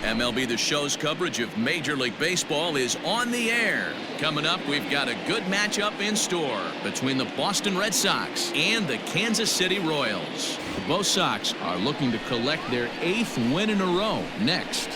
MLB The Show's coverage of Major League Baseball is on the air. Coming up, we've got a good matchup in store between the Boston Red Sox and the Kansas City Royals. Both Sox are looking to collect their 8th win in a row next.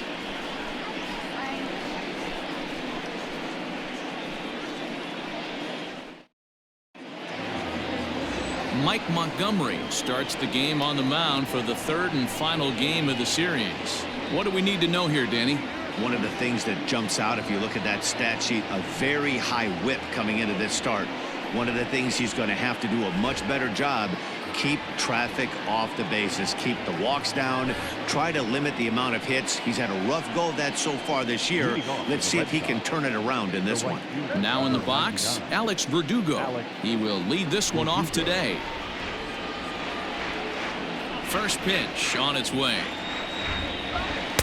Mike Montgomery starts the game on the mound for the 3rd and final game of the series. What do we need to know here, Danny? One of the things that jumps out if you look at that stat sheet, a very high whip coming into this start. One of the things he's going to have to do a much better job, keep traffic off the bases, keep the walks down, try to limit the amount of hits. He's had a rough go of that so far this year. Let's see if he can turn it around in this one. Now in the box, Alex Verdugo. He will lead this one off today. First pitch on its way.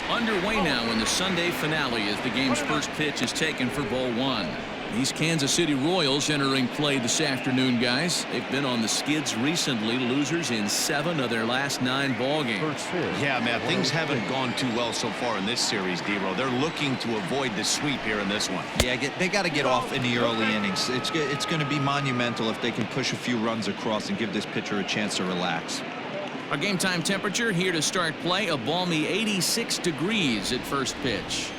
Underway now in the Sunday finale as the game's first pitch is taken for ball 1. These Kansas City Royals entering play this afternoon, guys. They've been on the skids recently, losers in 7 of their last 9 ball games. Yeah, man, things haven't gone too well so far in this series, D-Row. They're looking to avoid the sweep here in this one. Yeah, they got to get off in the early innings. It's going to be monumental if they can push a few runs across and give this pitcher a chance to relax. Our game time temperature here to start play, a balmy 86 degrees at first pitch.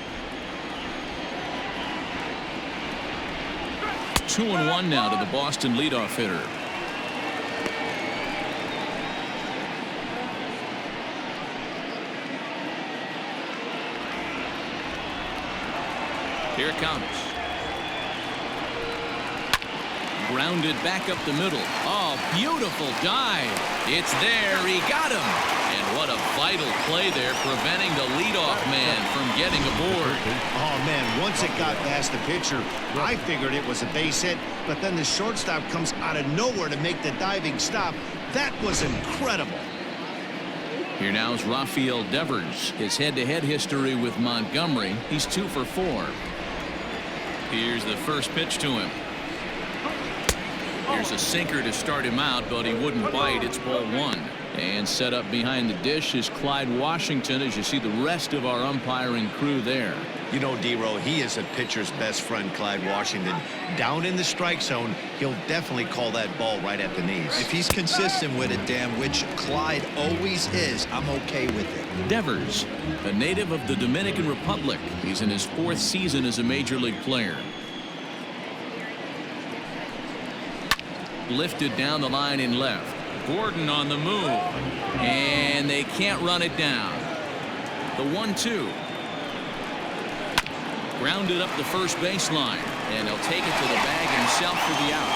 2-1 now to the Boston leadoff hitter. Here it comes. Grounded back up the middle. Oh, beautiful dive. It's there. He got him. And what a vital play there, preventing the leadoff man from getting aboard. Oh, man, once it got past the pitcher, I figured it was a base hit, but then the shortstop comes out of nowhere to make the diving stop. That was incredible. Here now is Rafael Devers. His head-to-head history with Montgomery. He's 2 for 4. Here's the first pitch to him. Here's a sinker to start him out, but he wouldn't bite. It's ball 1. And set up behind the dish is Clyde Washington, as you see the rest of our umpiring crew there. You know, D-Row, he is a pitcher's best friend, Clyde Washington. Down in the strike zone, he'll definitely call that ball right at the knees. If he's consistent with it, Dan, which Clyde always is, I'm okay with it. Devers, a native of the Dominican Republic. He's in his 4th season as a major league player. Lifted down the line in left. Gordon on the move. And they can't run it down. The 1-2. Grounded up the first baseline. And he'll take it to the bag himself for the out.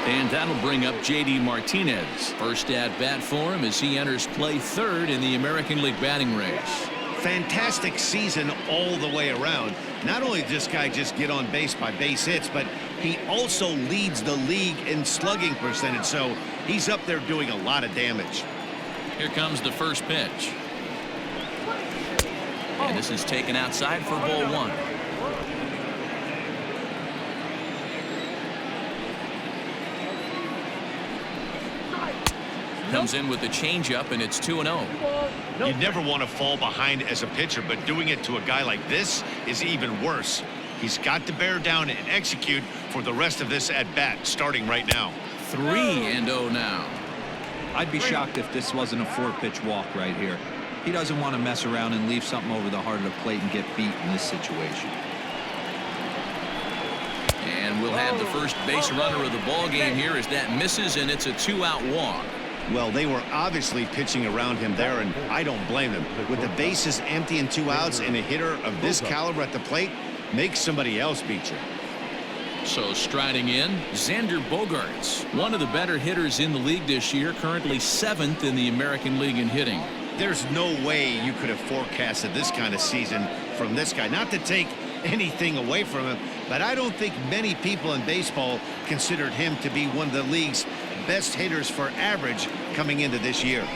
And that'll bring up J.D. Martinez. First at bat for him as he enters play 3rd in the American League batting race. Fantastic season all the way around. Not only did this guy just get on base by base hits, but he also leads the league in slugging percentage, so he's up there doing a lot of damage. Here comes the first pitch. And this is taken outside for ball 1. Comes in with the changeup, and it's 2-0. You never want to fall behind as a pitcher, but doing it to a guy like this is even worse. He's got to bear down and execute for the rest of this at-bat, starting right now. 3-0 now. I'd be shocked if this wasn't a 4-pitch walk right here. He doesn't want to mess around and leave something over the heart of the plate and get beat in this situation. And we'll have the first base runner of the ball game here as that misses, and it's a 2-out walk. Well, they were obviously pitching around him there, and I don't blame them. With the bases empty and 2 outs, and a hitter of this caliber at the plate, make somebody else beat you. So striding in, Xander Bogaerts, one of the better hitters in the league this year, currently 7th in the American League in hitting. There's no way you could have forecasted this kind of season from this guy. Not to take anything away from him, but I don't think many people in baseball considered him to be one of the league's best hitters for average coming into this year.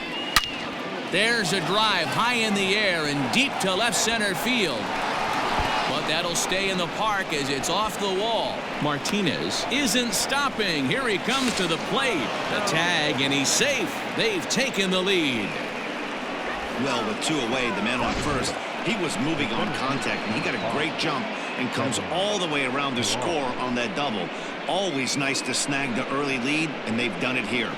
There's a drive high in the air and deep to left center field. But That'll stay in the park as it's off the wall. Martinez isn't stopping. Here he comes to the plate. The tag, and he's safe. They've taken the lead. Well, with 2 away, the man on first, he was moving on contact, and he got a great jump and comes all the way around to score on that double. Always nice to snag the early lead, and they've done it here.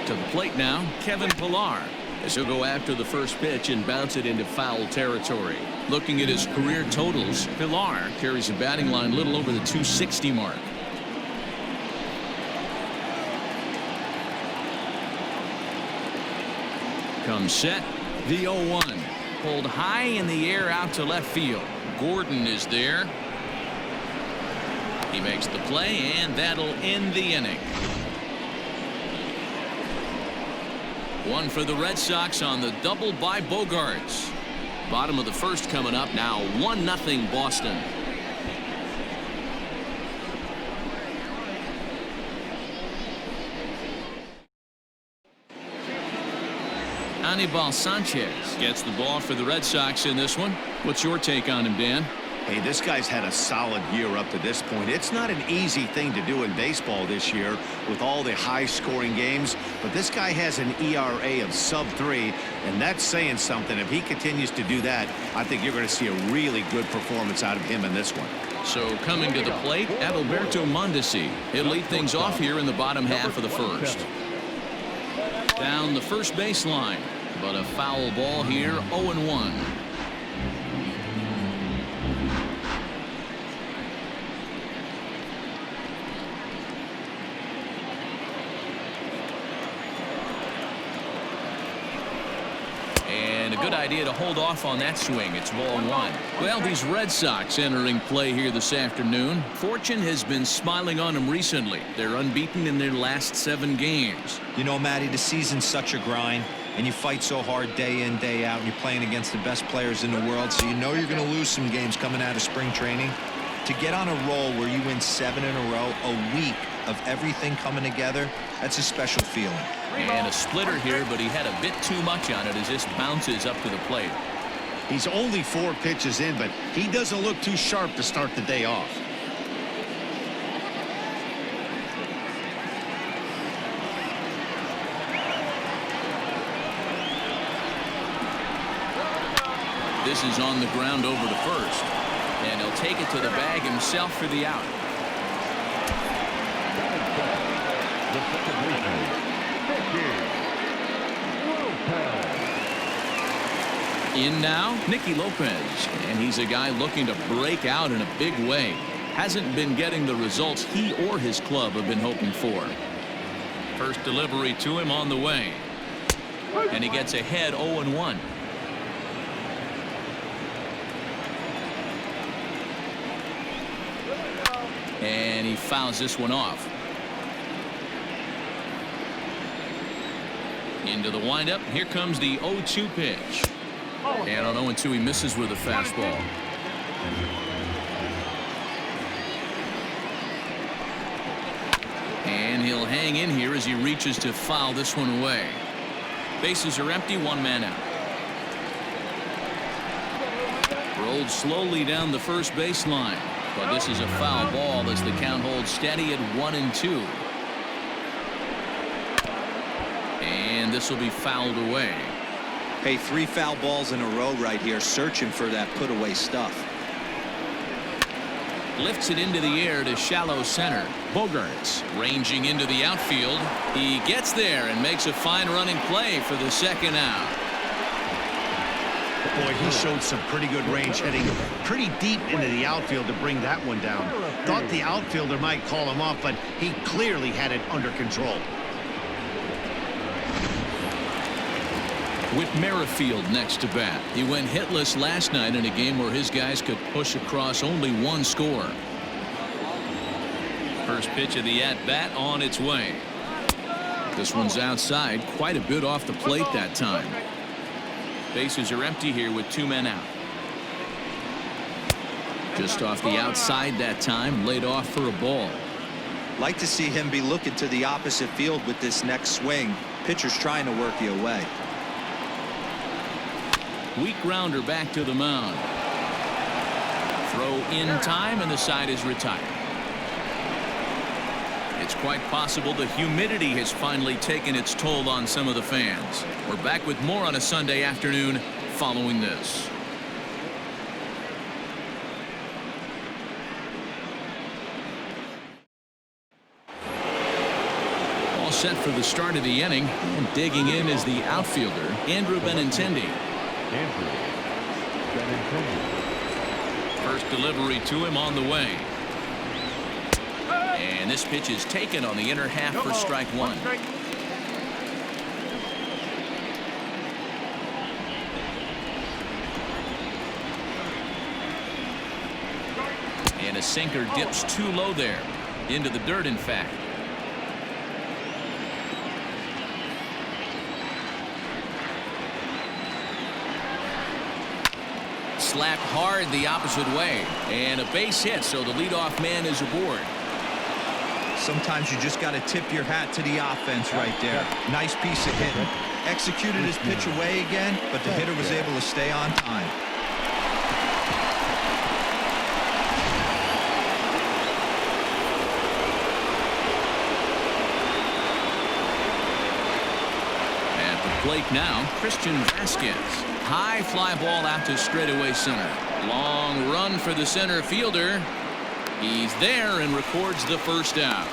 To the plate now, Kevin Pilar, as he'll go after the first pitch and bounce it into foul territory. Looking at his career totals, Pilar carries a batting line a little over the 260 mark. Comes set, the 0-1. Pulled high in the air out to left field. Gordon is there. He makes the play, and that'll end the inning. One for the Red Sox on the double by Bogaerts. Bottom of the first coming up now. 1-0 Boston. Anibal Sanchez gets the ball for the Red Sox in this one. What's your take on him, Dan? Hey, this guy's had a solid year up to this point. It's not an easy thing to do in baseball this year with all the high-scoring games, but this guy has an ERA of sub-3, and that's saying something. If he continues to do that, I think you're going to see a really good performance out of him in this one. So coming to the plate, Alberto Mondeci. He'll lead things off here in the bottom half of the first. Down the first baseline, but a foul ball here, 0-1. And a good idea to hold off on that swing. It's ball 1. Well, these Red Sox entering play here this afternoon. Fortune has been smiling on them recently. They're unbeaten in their last 7 games. You know, Matty, the season's such a grind, and you fight so hard day in, day out, and you're playing against the best players in the world, so you know you're going to lose some games coming out of spring training. To get on a roll where you win 7 in a row, a week of everything coming together, that's a special feeling. And a splitter here, but he had a bit too much on it as this bounces up to the plate. He's only 4 pitches in, but he doesn't look too sharp to start the day off. This is on the ground over to first, and he'll take it to the bag himself for the out. In now, Nicky Lopez, and he's a guy looking to break out in a big way. Hasn't been getting the results he or his club have been hoping for. First delivery to him on the way, and he gets ahead 0-1. And he fouls this one off. Into the windup. Here comes the 0-2 pitch. And on 0-2, he misses with a fastball. And he'll hang in here as he reaches to foul this one away. Bases are empty, 1 man out. Rolled slowly down the first baseline, but this is a foul ball as the count holds steady at 1-2. And this will be fouled away. Hey, 3 foul balls in a row right here, searching for that put-away stuff. Lifts it into the air to shallow center. Bogaerts ranging into the outfield. He gets there and makes a fine running play for the second out. Boy, he showed some pretty good range, heading pretty deep into the outfield to bring that one down. Thought the outfielder might call him off, but he clearly had it under control. With Merrifield next to bat. He went hitless last night in a game where his guys could push across only 1 score. First pitch of the at-bat on its way. This one's outside, quite a bit off the plate that time. Bases are empty here with 2 men out. Just off the outside that time, laid off for a ball. Like to see him be looking to the opposite field with this next swing. Pitcher's trying to work you away. Weak grounder back to the mound. Throw in time, and the side is retired. It's quite possible the humidity has finally taken its toll on some of the fans. We're back with more on a Sunday afternoon following this. All set for the start of the inning, and digging in is the outfielder, Andrew Benintendi. First delivery to him on the way. And this pitch is taken on the inner half for strike one. And a sinker dips too low there. Into the dirt, in fact. Slapped hard the opposite way. And a base hit, so the leadoff man is aboard. Sometimes you just got to tip your hat to the offense right there. Nice piece of hitting. Executed his pitch away again, but the hitter was able to stay on time. At the plate now, Christian Vasquez. High fly ball out to straightaway center. Long run for the center fielder. He's there and records the first out.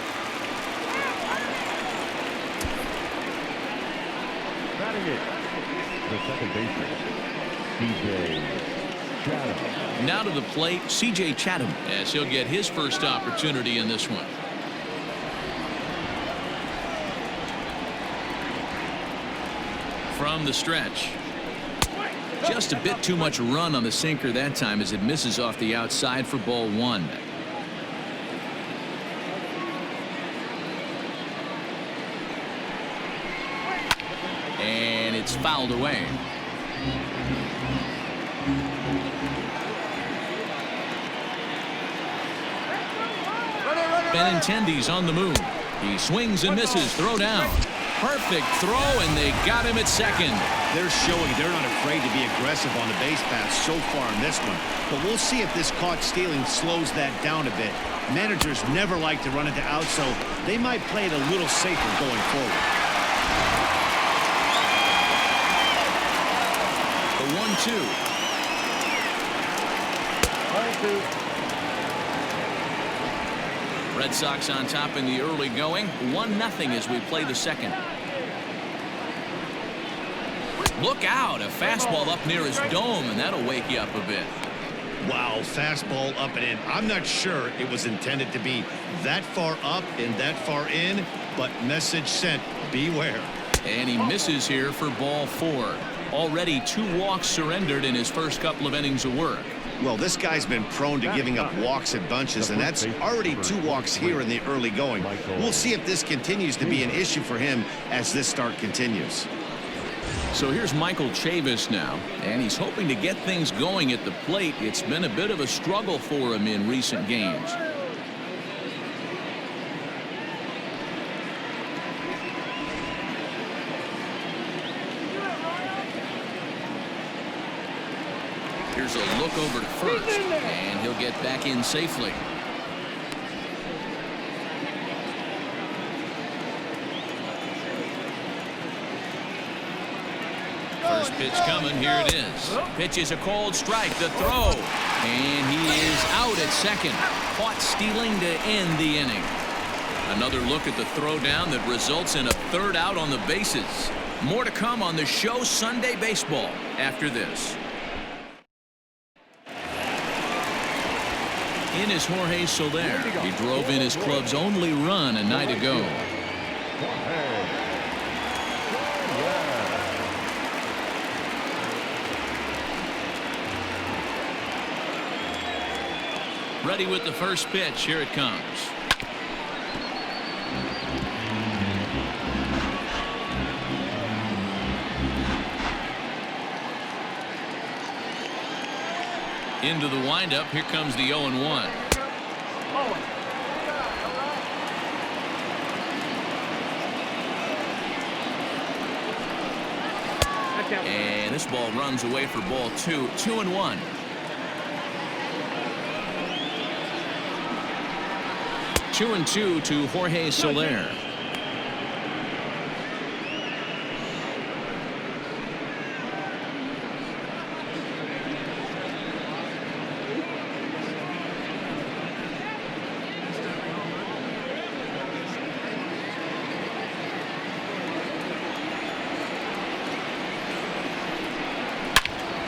Batting it, the second baseman, C.J. Chatham. Now to the plate, C.J. Chatham, as he'll get his first opportunity in this one. From the stretch. Just a bit too much run on the sinker that time as it misses off the outside for ball one. And it's fouled away. Benintendi's on the move. He swings and misses. Throw down. Perfect throw, and they got him at second. They're showing they're not afraid to be aggressive on the base paths so far in this one. But we'll see if this caught stealing slows that down a bit. Managers never like to run it out, so they might play it a little safer going forward. The 1-2. Red Sox on top in the early going. 1-0 as we play the second. Look out, a fastball up near his dome, and that'll wake you up a bit. Wow, fastball up and in. I'm not sure it was intended to be that far up and that far in, but message sent, beware. And he misses here for ball 4. Already 2 walks surrendered in his first couple of innings of work. Well, this guy's been prone to giving up walks in bunches, and that's already 2 walks here in the early going. We'll see if this continues to be an issue for him as this start continues. So here's Michael Chavis now, and he's hoping to get things going at the plate. It's been a bit of a struggle for him in recent games. Here's a look over to first, and he'll get back in safely. First pitch coming. Here it is. Pitch is a cold strike. The throw. And he is out at second. Caught stealing to end the inning. Another look at the throw down that results in a third out on the bases. More to come on the show Sunday Baseball after this. In is Jorge Soler. He drove in his club's only run a night ago. Ready with the first pitch. Here it comes. Into the windup. Here comes the 0-1. And this ball runs away for ball 2, 2-1. Two and 2 to Jorge Soler.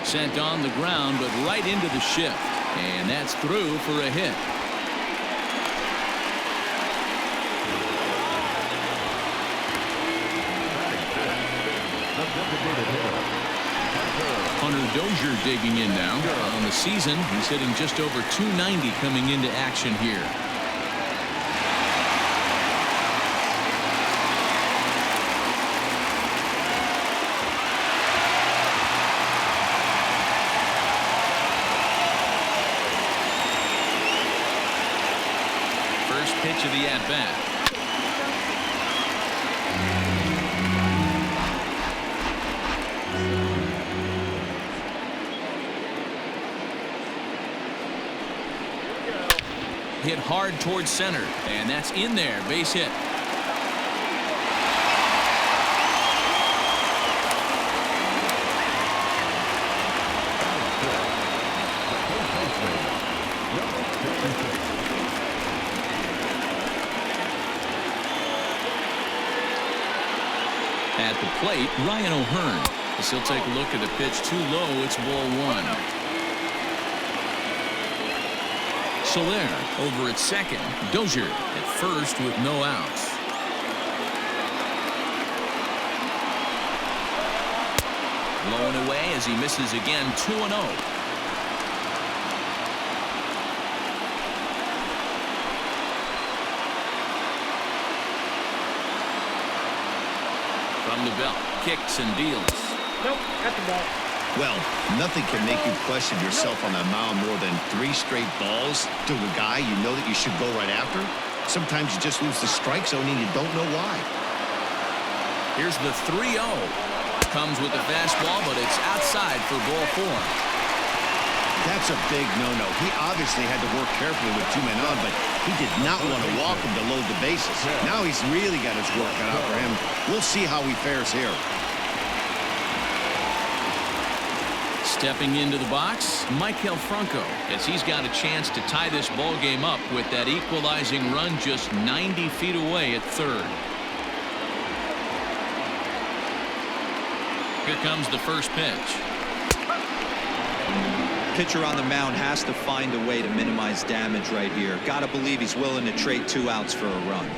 Sent on the ground, but right into the shift. And that's through for a hit. Hunter Dozier digging in now. On the season, he's hitting just over .290 coming into action here. First pitch of the at-bat. Hit hard towards center, and that's in there. Base hit. At the plate, Ryan O'Hearn. As he'll take a look at the pitch too low. It's ball 1. Soler over at second. Dozier at first with no outs. Blowing away as he misses again. 2-0. From the belt, kicks and deals. Nope, at the ball. Well, nothing can make you question yourself on the mound more than 3 straight balls to a guy you know that you should go right after. Sometimes you just lose the strike zone and you don't know why. Here's the 3-0. Comes with the fastball, but it's outside for ball 4. That's a big no-no. He obviously had to work carefully with 2 men on, but he did not want to walk him to load the bases. Now he's really got his work cut out for him. We'll see how he fares here. Stepping into the box, Michael Franco, as he's got a chance to tie this ball game up with that equalizing run just 90 feet away at third. Here comes the first pitch. Pitcher on the mound has to find a way to minimize damage right here. Got to believe he's willing to trade 2 outs for a run.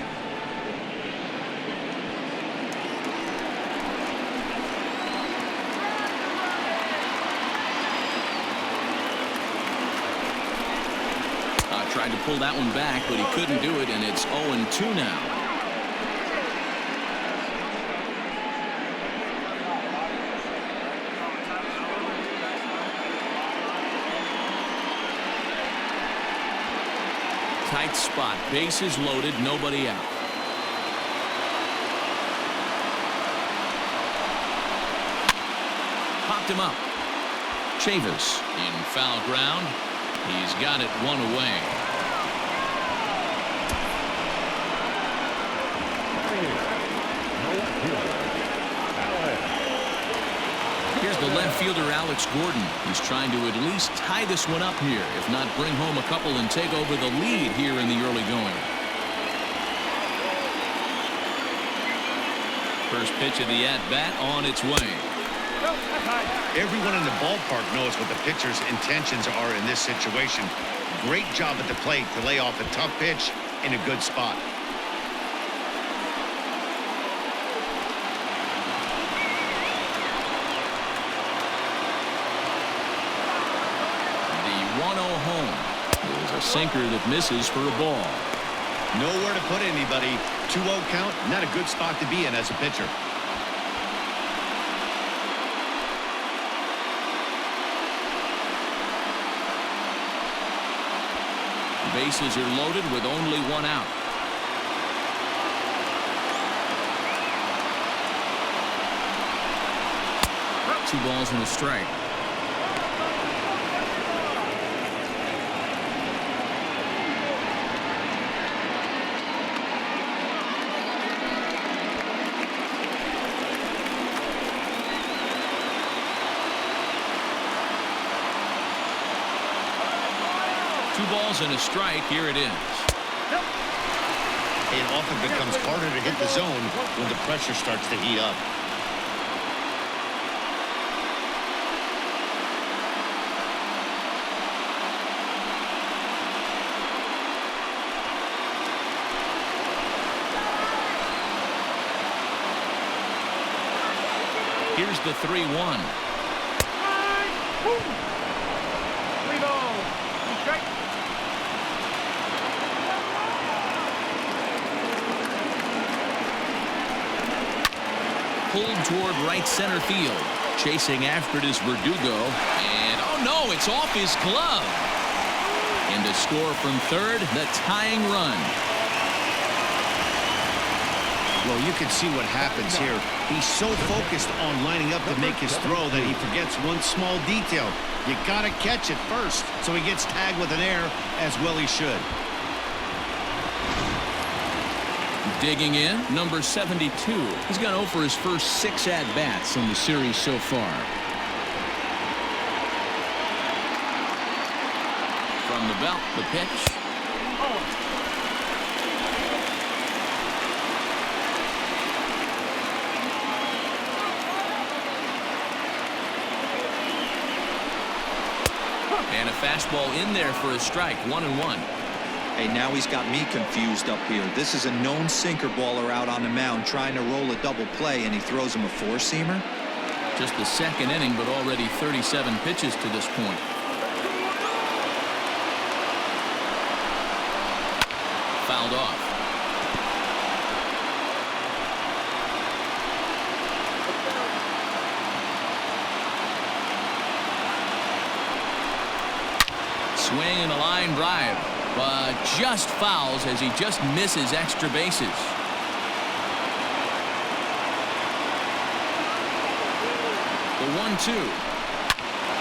Tried to pull that one back, but he couldn't do it, and it's 0-2 now. Tight spot, bases loaded, nobody out. Popped him up. Chavis in foul ground. He's got it 1 away. Here's the left fielder, Alex Gordon. He's trying to at least tie this one up here, if not bring home a couple and take over the lead here in the early going. First pitch of the at-bat on its way. Everyone in the ballpark knows what the pitcher's intentions are in this situation. Great job at the plate to lay off a tough pitch in a good spot. A sinker that misses for a ball. Nowhere to put anybody. 2-0 count, not a good spot to be in as a pitcher. Bases are loaded with only 1 out. 2 balls and a strike. Two balls and a strike. Here it is. It often becomes harder to hit the zone when the pressure starts to heat up. Here's the 3-1. Pulled toward right center field. Chasing after it is Verdugo. And, oh no, it's off his glove. And to score from third, the tying run. Well, you can see what happens here. He's so focused on lining up to make his throw that he forgets one small detail. You got to catch it first. So he gets tagged with an error, as well he should. Digging in, number 72. He's gone 0 for his first 6 at-bats in the series so far. From the belt, the pitch. And a fastball in there for a strike. 1-1. Hey, now he's got me confused up here. This is a known sinker baller out on the mound trying to roll a double play, and he throws him a 4-seamer. Just the second inning, but already 37 pitches to this point. Fouled off. Swing and a line drive, but just fouls as he just misses extra bases. The 1-2.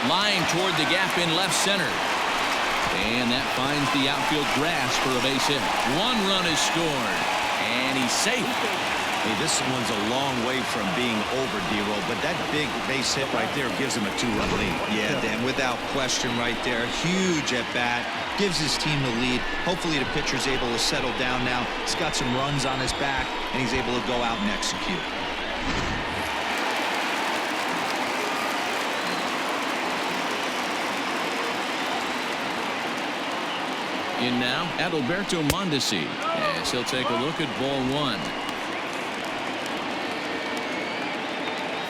Line toward the gap in left center. And that finds the outfield grass for a base hit. 1 run is scored, and he's safe. Hey, this one's a long way from being over, D-Roll, but that big base hit right there gives him a 2-run lead. Yeah, Dan, without question right there. Huge at bat. Gives his team the lead. Hopefully the pitcher's able to settle down now. He's got some runs on his back, and he's able to go out and execute. In now, Alberto Mondeci, as he'll take a look at ball 1.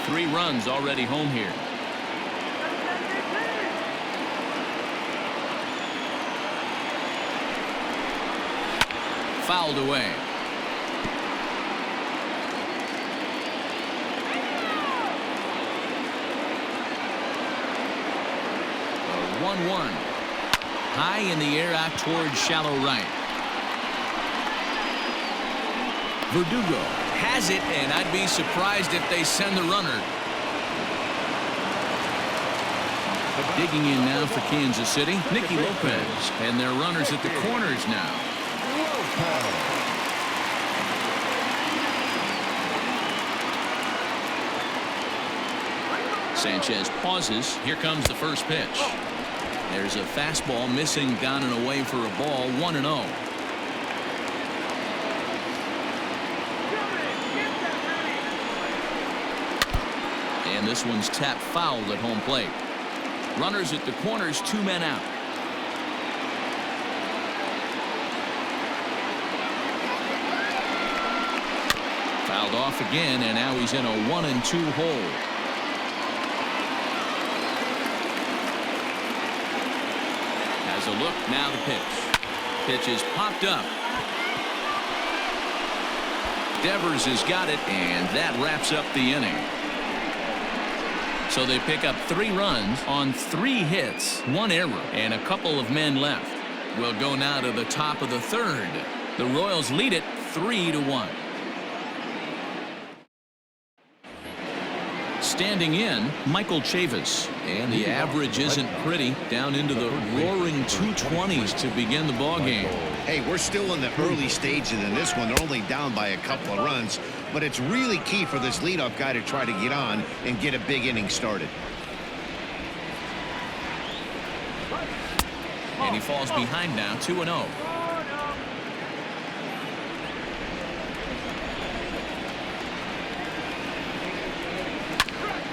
3 runs already home here. Fouled away. A 1-1. High in the air out towards shallow right. Verdugo has it, and I'd be surprised if they send the runner. Digging in now for Kansas City, Nicky Lopez, and their runners at the corners now. Sanchez pauses. Here comes the first pitch. There's a fastball missing down and away for a ball. 1-0. And this one's tapped foul at home plate. Runners at the corners, 2 men out. Fouled off again, and now he's in a 1-2 hole. Has a look, now the pitch. Pitch is popped up. Devers has got it, and that wraps up the inning. So they pick up 3 runs on 3 hits, 1 error, and a couple of men left. We'll go now to the top of the 3rd. The Royals lead it 3-1. Standing in, Michael Chavis. And the average isn't pretty, down into the roaring 220s to begin the ball game. Hey, we're still in the early stages in this one. They're only down by a couple of runs, but it's really key for this leadoff guy to try to get on and get a big inning started. And he falls behind now, 2-0.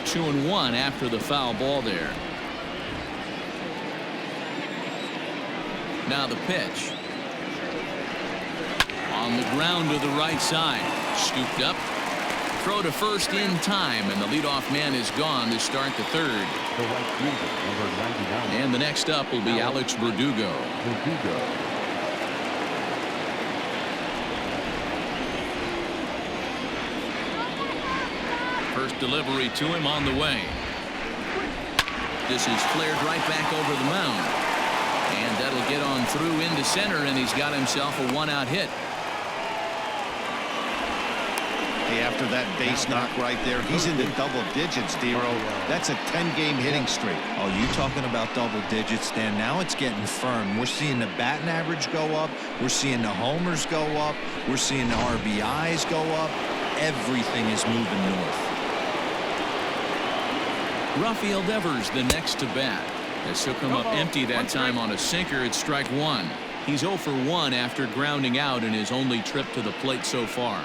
Two and one after the foul ball there. Now the pitch. On the ground to the right side. Scooped up. Throw to first in time, and the leadoff man is gone to start the third. The right fielder, number 99. And the next up will be Alex Verdugo. First delivery to him on the way. This is flared right back over the mound. And that'll get on through into center, and he's got himself a one-out hit. Hey, after that base knock right there, he's into double digits, Dero. That's a 10-game hitting streak. Oh, you talking about double digits, Dan? Now it's getting firm. We're seeing the batting average go up. We're seeing the homers go up. We're seeing the RBIs go up. Everything is moving north. Rafael Devers the next to bat. This will come up empty that time on a sinker at strike one. He's 0 for 1 after grounding out in his only trip to the plate so far.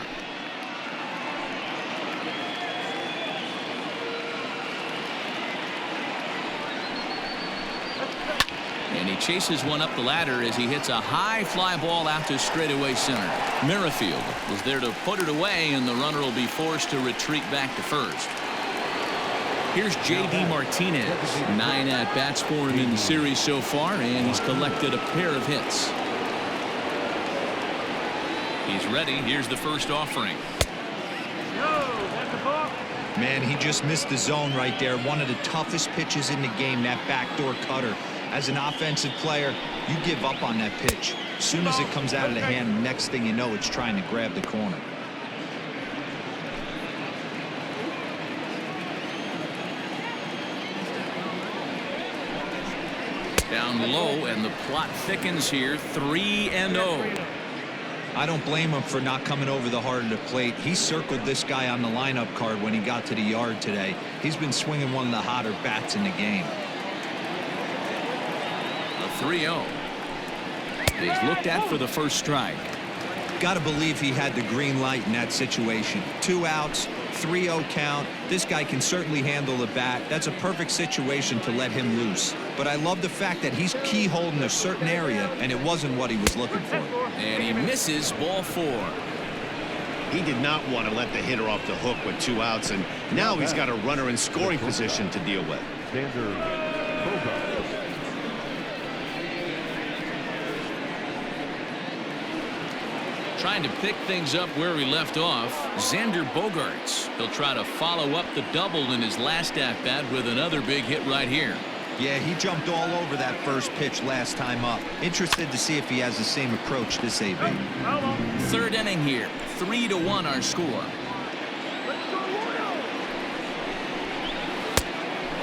And he chases one up the ladder as he hits a high fly ball out to straightaway center. Merrifield is there to put it away, and the runner will be forced to retreat back to first. Here's J.D. Martinez. 9 at-bats for him in the series so far, and he's collected a pair of hits. He's ready. Here's the first offering. Man, he just missed the zone right there. One of the toughest pitches in the game, that backdoor cutter. As an offensive player, you give up on that pitch. As soon as it comes out of the hand, next thing you know, it's trying to grab the corner. Down low, and the plot thickens here. 3-0. I don't blame him for not coming over the heart of the plate. He circled this guy on the lineup card when he got to the yard today. He's been swinging one of the hotter bats in the game. A 3-0. He's looked at for the first strike. Got to believe he had the green light in that situation. 2 outs, 3-0 count. This guy can certainly handle the bat. That's a perfect situation to let him loose. But I love the fact that he's keyholding a certain area, and it wasn't what he was looking for. And he misses ball 4. He did not want to let the hitter off the hook with 2 outs, and now he's got a runner in scoring position to deal with. Trying to pick things up where he left off, Xander Bogaerts. He'll try to follow up the double in his last at-bat with another big hit right here. Yeah, he jumped all over that first pitch last time up. Interested to see if he has the same approach this AB. Third inning here. 3-1 our score.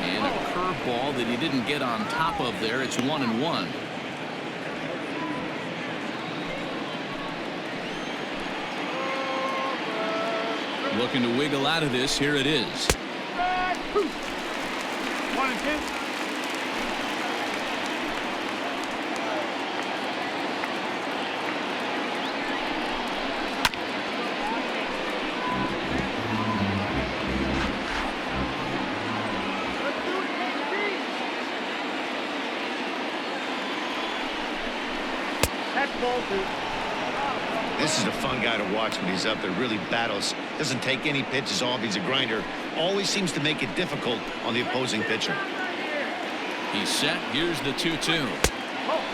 And a curveball that he didn't get on top of there. It's 1-1. Looking to wiggle out of this. Here it is. 1-2. This is a fun guy to watch when he's up there. Really battles. Doesn't take any pitches off. He's a grinder. Always seems to make it difficult on the opposing pitcher. He's set. Here's the 2-2.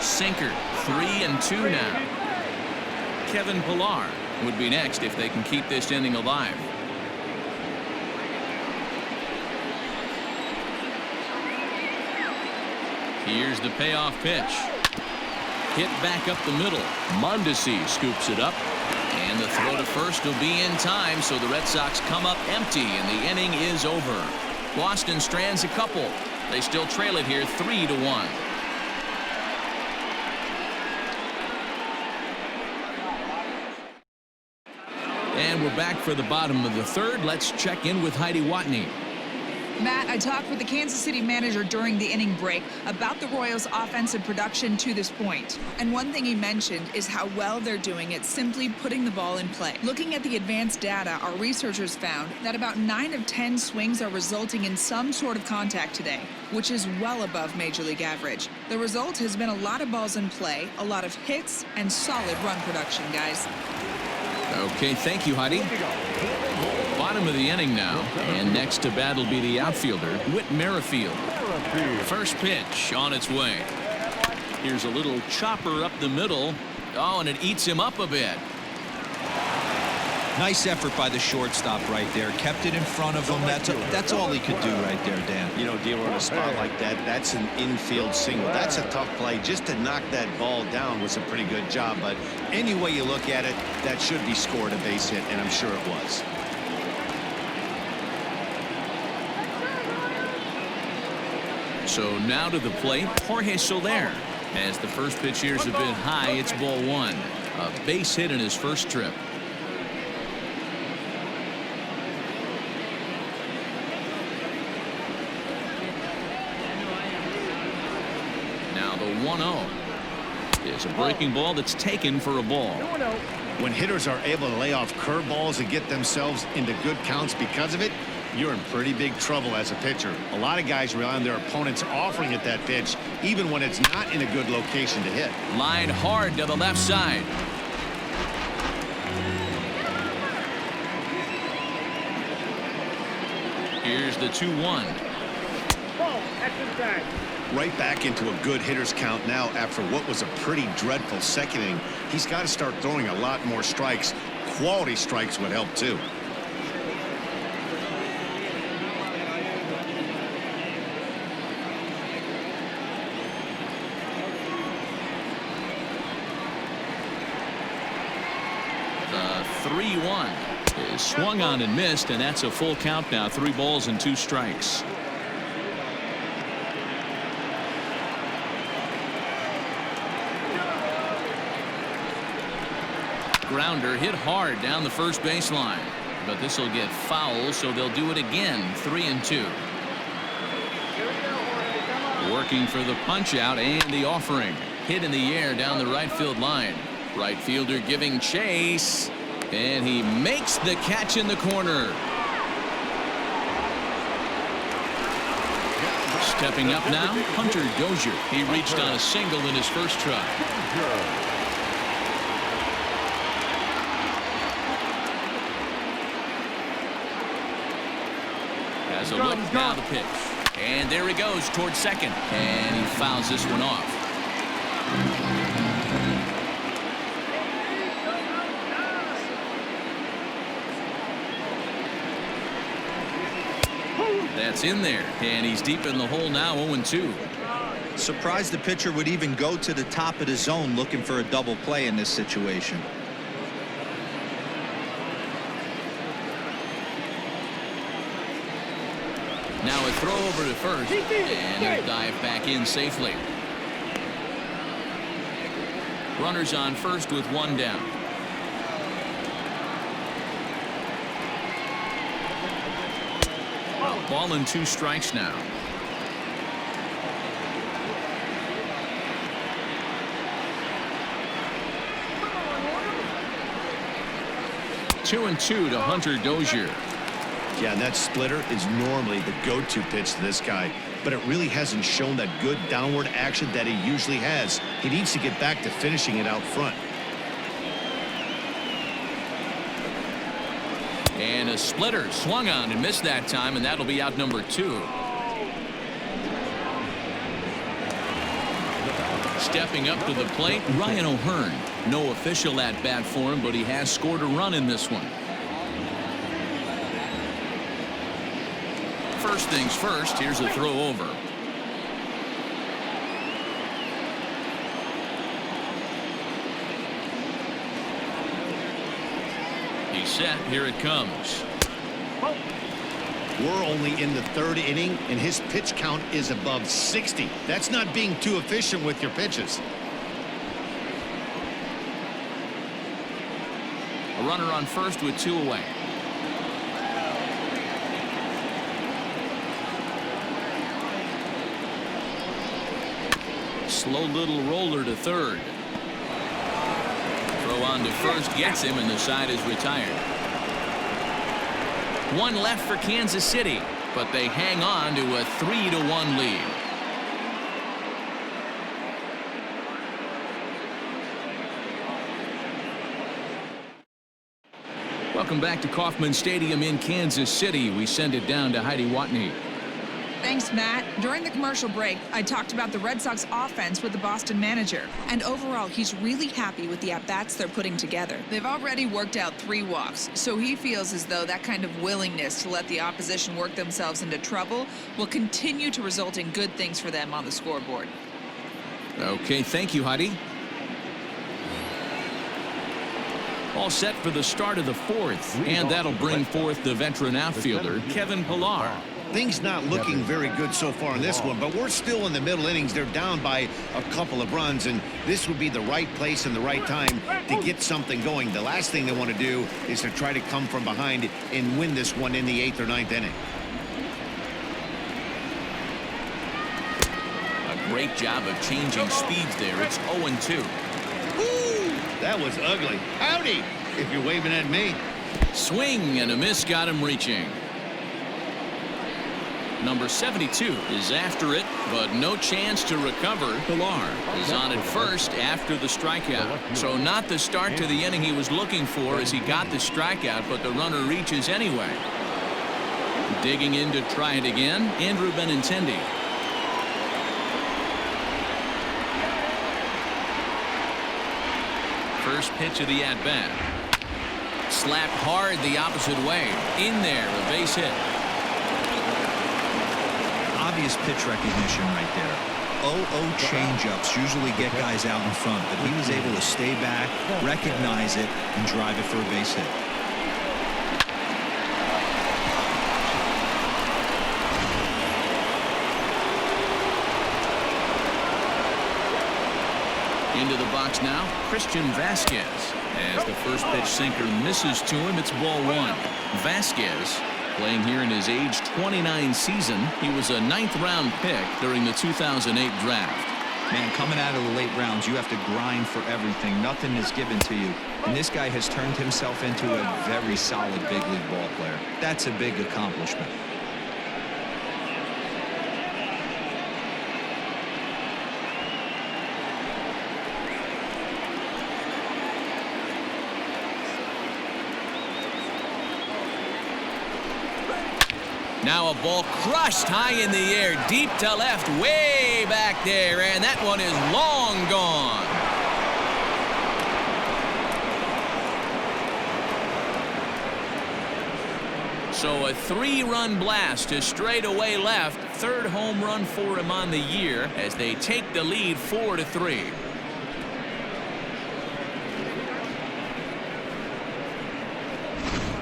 Sinker. 3-2 now. Kevin Pilar would be next if they can keep this inning alive. Here's the payoff pitch. Hit back up the middle. Mondeci scoops it up. And the The throw to first will be in time, so the Red Sox come up empty, and the inning is over. Boston strands a couple. They still trail it here 3-1. And we're back for the bottom of the third. Let's check in with Heidi Watney. Matt, I talked with the Kansas City manager during the inning break about the Royals' offensive production to this point. And one thing he mentioned is how well they're doing at simply putting the ball in play. Looking at the advanced data, our researchers found that about 9 of 10 swings are resulting in some sort of contact today, which is well above Major League average. The result has been a lot of balls in play, a lot of hits, and solid run production, guys. Okay, thank you, Heidi. Bottom of the inning now, and next to bat will be the outfielder, Whit Merrifield. First pitch on its way. Here's a little chopper up the middle. Oh, and it eats him up a bit. Nice effort by the shortstop right there. Kept it in front of him. That's all he could do right there, Dan. You know, dealer in a spot like that, that's an infield single. That's a tough play. Just to knock that ball down was a pretty good job. But any way you look at it, that should be scored a base hit, and I'm sure it was. So now to the plate, Jorge Soler. As the first pitch here's a bit high, it's ball one. A base hit in his first trip. Now the 1-0 is a breaking ball that's taken for a ball. When hitters are able to lay off curveballs and get themselves into good counts because of it, you're in pretty big trouble as a pitcher. A lot of guys rely on their opponents offering at that pitch, even when it's not in a good location to hit. Line hard to the left side. Here's the 2-1. Right back into a good hitter's count now after what was a pretty dreadful second inning. He's got to start throwing a lot more strikes. Quality strikes would help too. The 3-1 is swung on and missed, and that's a full count now. 3 balls and 2 strikes. Grounder hit hard down the first baseline, but this will get foul, so they'll do it again. 3-2. Working for the punch out and the offering. Hit in the air down the right field line. Right fielder giving chase, and he makes the catch in the corner. Stepping up now, Hunter Dozier. He reached on a single in his first try. Has a look, now the pitch. And there he goes towards second. And he fouls this one off. That's in there. And he's deep in the hole now, 0-2. Surprised the pitcher would even go to the top of the zone looking for a double play in this situation. Now a throw over to first, and he'll dive back in safely. Runners on first with 1 down. A ball and 2 strikes now. Two and 2 to Hunter Dozier. Yeah, and that splitter is normally the go-to pitch to this guy, but it really hasn't shown that good downward action that he usually has. He needs to get back to finishing it out front. And a splitter swung on and missed that time, and that'll be out number 2. Stepping up to the plate, Ryan O'Hearn. No official at bat for him, but he has scored a run in this one. First things first, here's a throw over. Set, here it comes. We're only in the third inning, and his pitch count is above 60. That's not being too efficient with your pitches. A runner on first with 2 away. Slow little roller to third. Throw on to first gets him, and the side is retired. 1 left for Kansas City, but they hang on to a 3-1 lead. Welcome back to Kauffman Stadium in Kansas City. We send it down to Heidi Watney. Thanks, Matt. During the commercial break, I talked about the Red Sox offense with the Boston manager. And overall, he's really happy with the at-bats they're putting together. They've already worked out 3 walks, so he feels as though that kind of willingness to let the opposition work themselves into trouble will continue to result in good things for them on the scoreboard. Okay, thank you, Heidi. All set for the start of the 4th, and that'll bring forth the veteran outfielder, Kevin Pilar. Things not looking very good so far in this one, but we're still in the middle innings. They're down by a couple of runs, and this would be the right place and the right time to get something going. The last thing they want to do is to try to come from behind and win this one in the 8th or 9th inning. A great job of changing speeds there. It's 0-2. Woo! That was ugly. Howdy, if you're waving at me. Swing and a miss got him reaching. Number 72 is after it, but no chance to recover. Pilar is on at first after the strikeout. So not the start to the inning he was looking for as he got the strikeout, but the runner reaches anyway. Digging in to try it again, Andrew Benintendi. First pitch of the at-bat. Slapped hard the opposite way. In there, a base hit. Obvious pitch recognition right there. 0-0 changeups usually get guys out in front, but he was able to stay back, recognize it, and drive it for a base hit. Into the box now, Christian Vasquez. As the first pitch sinker misses to him, it's ball 1. Vasquez, playing here in his age 29 season, he was a 9th-round pick during the 2008 draft. Man, coming out of the late rounds, you have to grind for everything. Nothing is given to you. And this guy has turned himself into a very solid big league ball player. That's a big accomplishment. Now a ball crushed high in the air, deep to left, way back there, and that one is long gone. So a 3-run blast to straightaway left, 3rd home run for him on the year as they take the lead 4-3.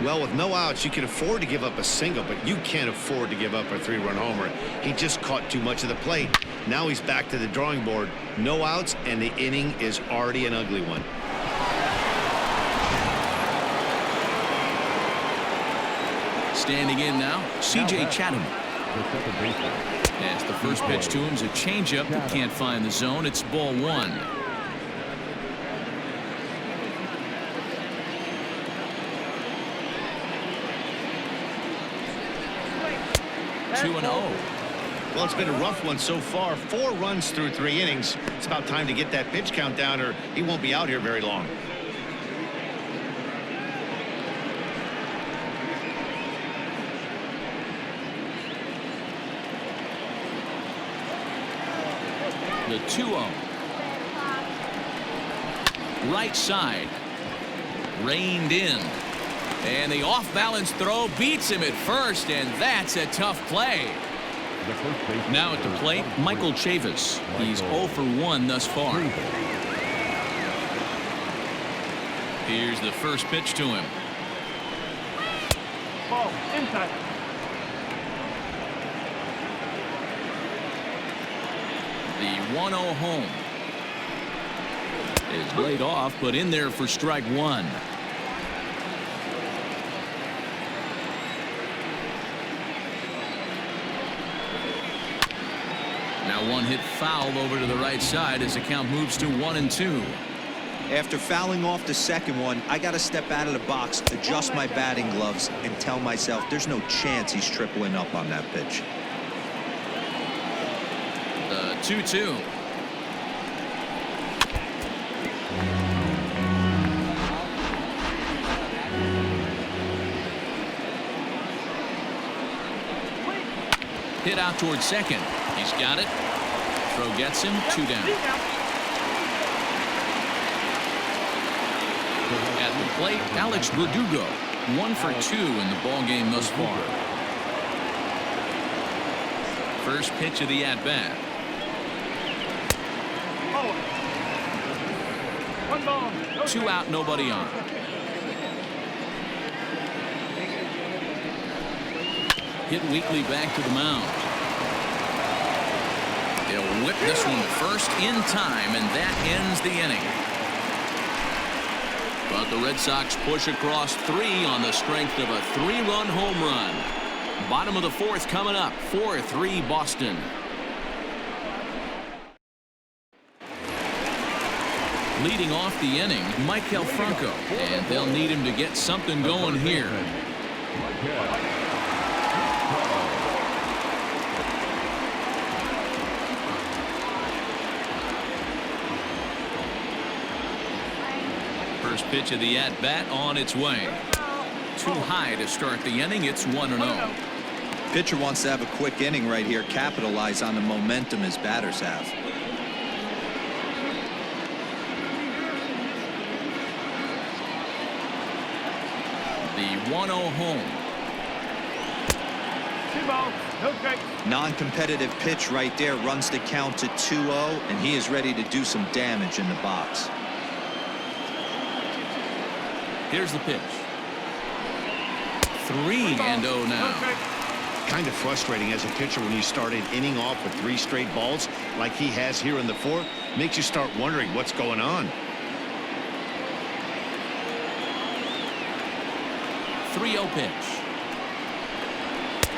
Well, with no outs, you can afford to give up a single, but you can't afford to give up a 3-run homer. He just caught too much of the plate. Now he's back to the drawing board. No outs, and the inning is already an ugly one. Standing in now, C.J. Chatham. As the first pitch to him is a changeup that can't find the zone. It's ball 1. Well, it's been a rough one so far. 4 runs through 3 innings. It's about time to get that pitch count down, or he won't be out here very long. The 2-0. Right side. Reined in. And the off-balance throw beats him at first, and that's a tough play. Now at the plate, Michael Chavis. He's 0 for 1 thus far. Here's the first pitch to him. Ball, inside. The 1-0 home is laid off, but in there for strike one. Now one hit foul over to the right side as the count moves to 1-2. After fouling off the second one, I got to step out of the box, adjust my batting gloves, and tell myself there's no chance he's tripling up on that pitch. The 2-2. Hit out towards second. He's got it. Throw gets him. 2 down. At the plate, Alex Verdugo, 1 for 2 in the ball game thus far. First pitch of the at-bat. 1 ball. 2 out, nobody on. Hit weakly back to the mound. He'll whip this one to first in time, and that ends the inning. But the Red Sox push across 3 on the strength of a 3-run home run. Bottom of the 4th coming up. 4-3 Boston. Leading off the inning, Michael Franco, and they'll need him to get something going here. First pitch of the at-bat on its way. Too high to start the inning. It's 1-0. Pitcher wants to have a quick inning right here, capitalize on the momentum his batters have. The 1-0 home. 2 balls, no strikes. Non-competitive pitch right there, runs the count to 2-0, and he is ready to do some damage in the box. Here's the pitch. 3-0 now. Kind of frustrating as a pitcher when you start an inning off with 3 straight balls like he has here in the 4th. Makes you start wondering what's going on. 3-0 pitch.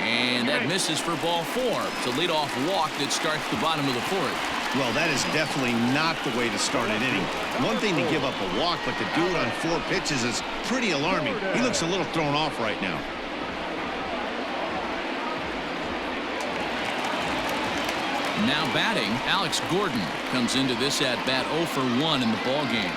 And that misses for ball 4. It's a leadoff walk that starts the bottom of the 4th. Well, that is definitely not the way to start an inning. One thing to give up a walk, but to do it on 4 pitches is pretty alarming. He looks a little thrown off right now. Now batting, Alex Gordon comes into this at-bat 0 for 1 in the ballgame.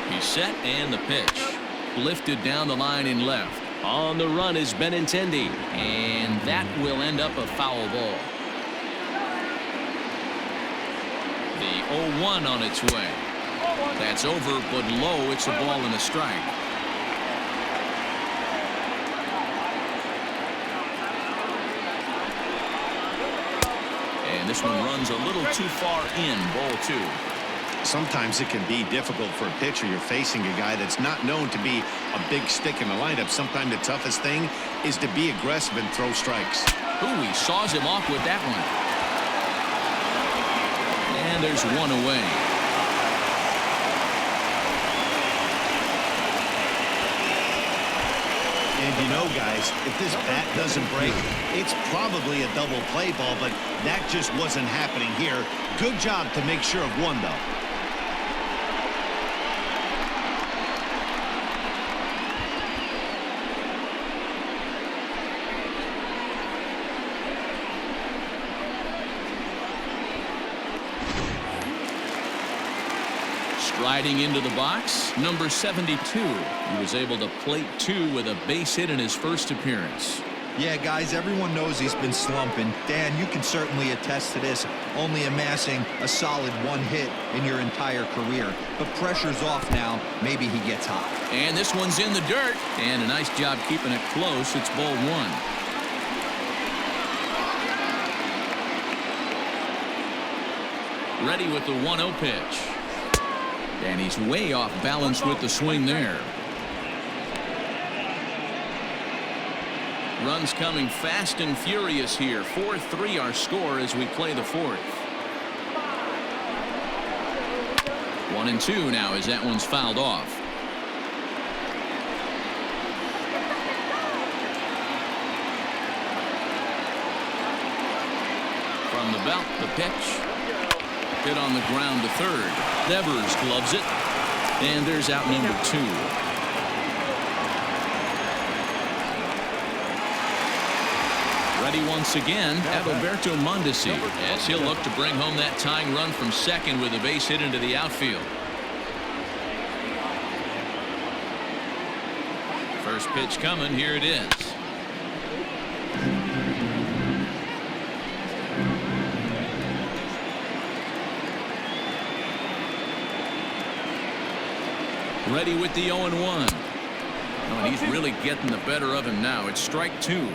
He's set, and the pitch. Lifted down the line in left. On the run is Benintendi, and that will end up a foul ball. The 0-1 on its way. That's over, but low. It's a ball and a strike. And this one runs a little too far in. Ball 2. Sometimes it can be difficult for a pitcher. You're facing a guy that's not known to be a big stick in the lineup. Sometimes the toughest thing is to be aggressive and throw strikes. Ooh, he saws him off with that one. And there's one away. And you know, guys, if this bat doesn't break, it's probably a double play ball, but that just wasn't happening here. Good job to make sure of one, though. Striding into the box, number 72. He was able to plate 2 with a base hit in his first appearance. Yeah, guys, everyone knows he's been slumping. Dan, you can certainly attest to this, only amassing a solid 1 hit in your entire career. But pressure's off now. Maybe he gets hot. And this one's in the dirt. And a nice job keeping it close. It's ball 1. Ready with the 1-0 pitch. And he's way off balance with the swing there. Runs coming fast and furious here. 4-3 our score as we play the fourth. 1-2 now as that one's fouled off. From the belt, the pitch. Hit on the ground to third. Devers gloves it. And there's out number 2. Ready once again, Alberto Mondeci, as he'll look to bring home that tying run from second with a base hit into the outfield. First pitch coming. Here it is. Ready with the 0-1. Oh, and he's really getting the better of him now. It's strike 2.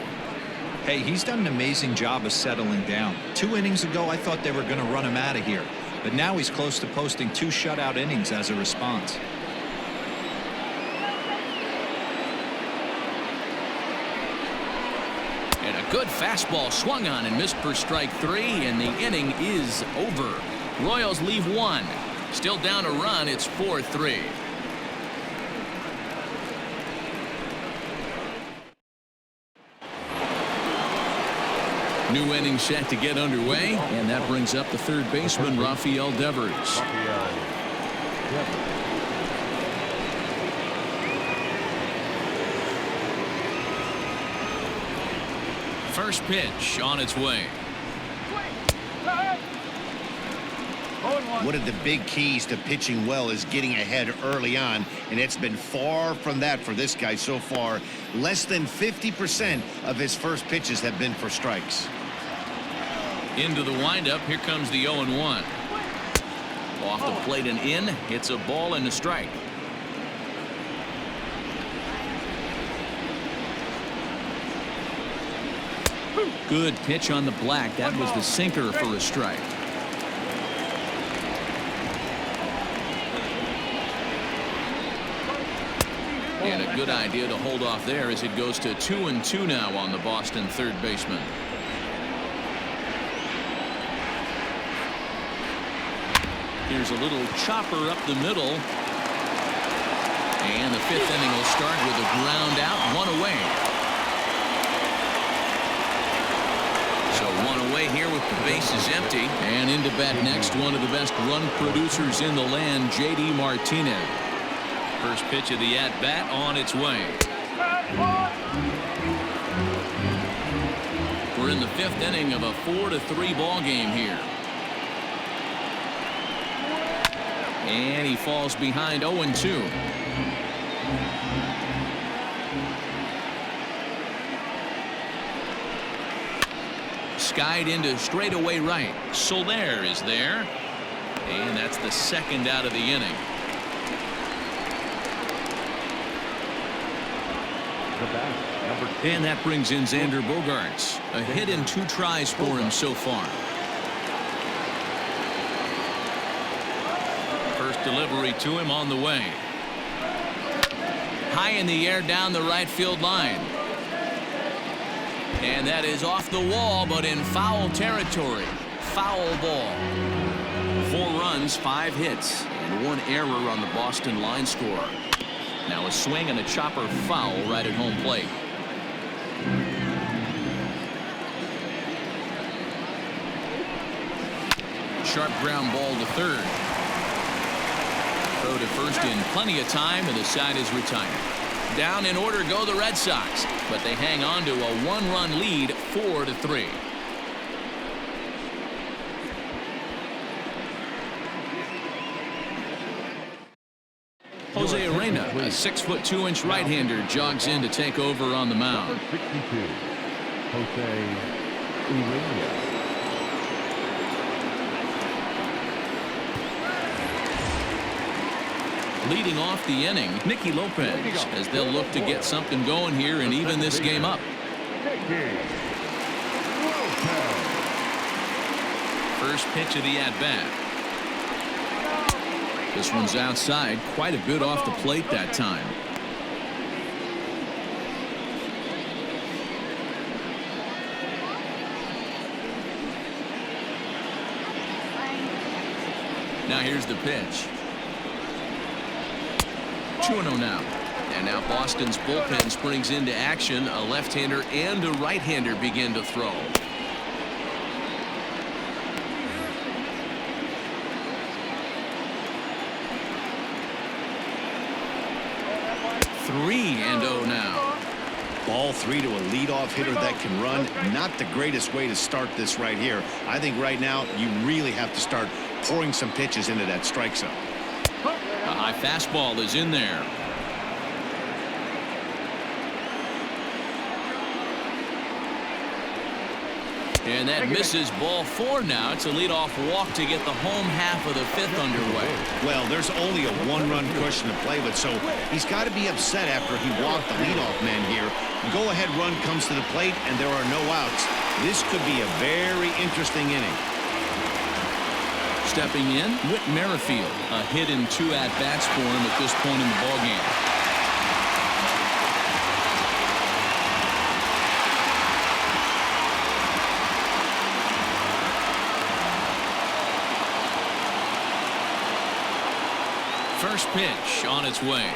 Hey, he's done an amazing job of settling down. 2 innings ago, I thought they were going to run him out of here. But now he's close to posting 2 shutout innings as a response. And a good fastball swung on and missed for strike 3, and the inning is over. Royals leave 1. Still down a run. It's 4-3. New inning set to get underway, and that brings up the third baseman, Rafael Devers. First pitch on its way. One of the big keys to pitching well is getting ahead early on, and it's been far from that for this guy so far. Less than 50% of his first pitches have been for strikes. Into the windup. Here comes the 0-1. Off the plate and in. It's a ball and a strike. Good pitch on the black. That was the sinker for a strike. And a good idea to hold off there as it goes to 2-2 now on the Boston third baseman. Here's a little chopper up the middle. And the 5th inning will start with a ground out, 1 away. So 1 away here with the bases empty. And into bat next, one of the best run producers in the land, J.D. Martinez. First pitch of the at-bat on its way. We're in the 5th inning of a 4-3 ball game here. And he falls behind 0-2. Skied into straightaway right. Soler is there. And that's the second out of the inning. And that brings in Xander Bogaerts. A hit and 2 tries for him so far. First delivery to him on the way. High in the air down the right field line. And that is off the wall, but in foul territory. Foul ball. 4 runs, 5 hits, and 1 error on the Boston line score. Now a swing and a chopper foul right at home plate. Sharp ground ball to third. Throw to first in plenty of time, and the side is retired. Down in order go the Red Sox, but they hang on to a 1-run lead, 4-3. Jose Arena, a 6'2" right-hander, jogs in to take over on the mound. 62, Jose Arena. Leading off the inning, Nicky Lopez, as they'll look to get something going here and even this game up. First pitch of the at-bat. This one's outside, quite a bit off the plate that time. Now here's the pitch. 2-0 now. And now Boston's bullpen springs into action. A left-hander and a right-hander begin to throw. 3-0 now. Ball 3 to a leadoff hitter that can run. Not the greatest way to start this right here. I think right now you really have to start pouring some pitches into that strike zone. A high fastball is in there. And that misses ball 4 now. It's a leadoff walk to get the home half of the 5th underway. Well, there's only a one-run cushion to play with, so he's got to be upset after he walked the leadoff man here. Go-ahead run comes to the plate, and there are no outs. This could be a very interesting inning. Stepping in, Whit Merrifield. A hit and 2 at-bats for him at this point in the ballgame. First pitch on its way.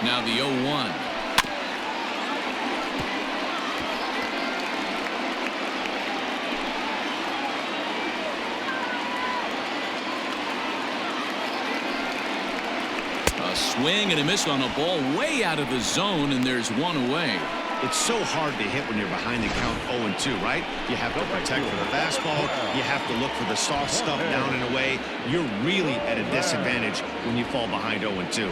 Now the 0-1. A swing and a miss on a ball way out of the zone, and there's one away. It's so hard to hit when you're behind the count 0-2, right? You have to protect for the fastball. You have to look for the soft stuff down and away. You're really at a disadvantage when you fall behind 0-2.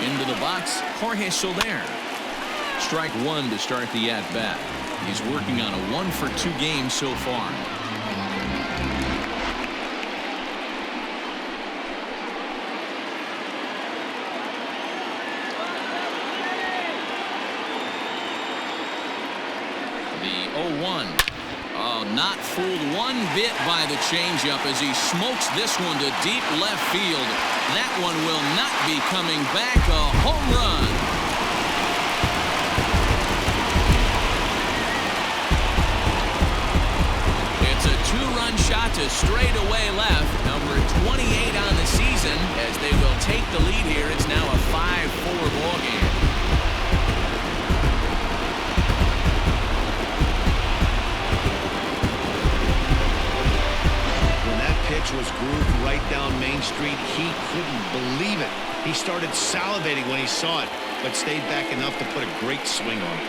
Into the box, Jorge Soler. Strike 1 to start the at-bat. He's working on a 1-for-2 game so far. The 0-1. Oh, not fooled one bit by the changeup as he smokes this one to deep left field. That one will not be coming back. A home run. It's a 2-run shot to straightaway left. Number 28 on the season as they will take the lead here. It's now a 5-4 ball game. Was grooved right down Main Street. He couldn't believe it. He started salivating when he saw it, but stayed back enough to put a great swing on it.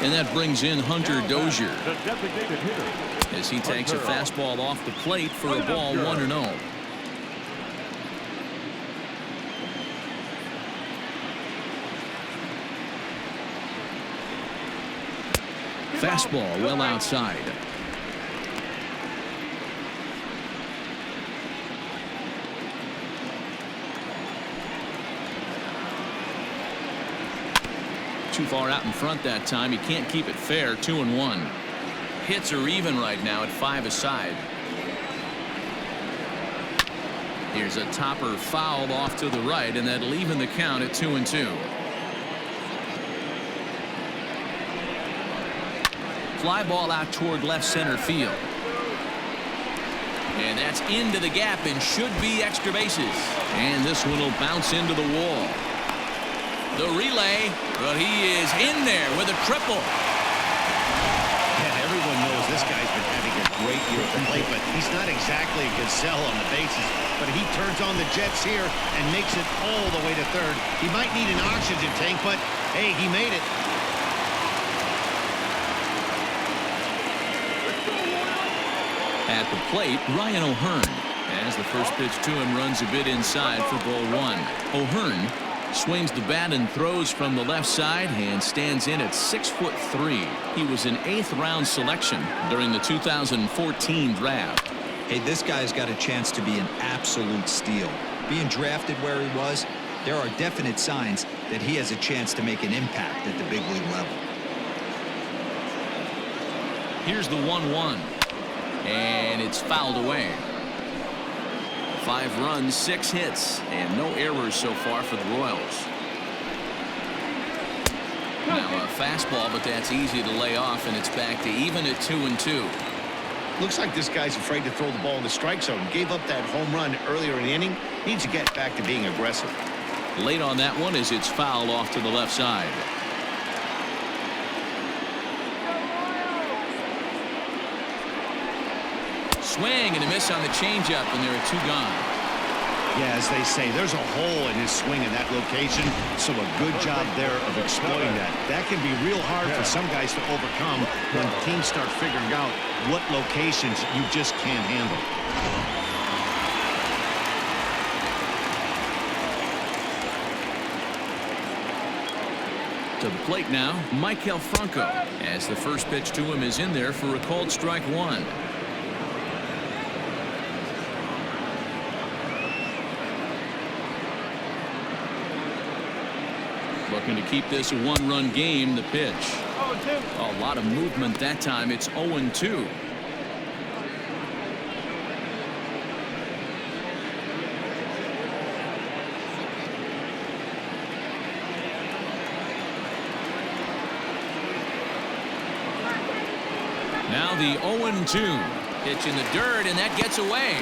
And that brings in Hunter Dozier as he takes a fastball off the plate for a ball 1-0. Fastball well outside. Too far out in front that time. He can't keep it fair. 2-1. Hits are even right now at 5 aside. Here's a topper fouled off to the right, and that'll even the count at 2-2. Fly ball out toward left center field. And that's into the gap and should be extra bases. And this one will bounce into the wall. The relay, but he is in there with a triple. And everyone knows this guy's been having a great year at the plate, but he's not exactly a gazelle on the bases. But he turns on the jets here and makes it all the way to third. He might need an oxygen tank, but hey, he made it. At the plate, Ryan O'Hearn. As the first pitch to him runs a bit inside for ball 1. O'Hearn Swings the bat and throws from the left side and stands in at 6'3". He was an 8th round selection during the 2014 draft. Hey, this guy's got a chance to be an absolute steal. Being drafted where he was, there are definite signs that he has a chance to make an impact at the big league level. Here's the 1-1. And it's fouled away. 5 runs, 6 hits, and no errors so far for the Royals. Now a fastball, but that's easy to lay off, and it's back to even at 2-2. Looks like this guy's afraid to throw the ball in the strike zone. Gave up that home run earlier in the inning. Needs to get back to being aggressive. Late on that one as it's fouled off to the left side. Swing and a miss on the changeup, and there are 2 gone. Yeah, as they say, there's a hole in his swing in that location, so a good job there of exploiting that. That can be real hard for some guys to overcome when teams start figuring out what locations you just can't handle. To the plate now, Maikel Franco, as the first pitch to him is in there for a called strike 1. Looking to keep this a 1-run game. The pitch. A lot of movement that time. It's 0-2. Now the 0-2. Pitch in the dirt, and that gets away.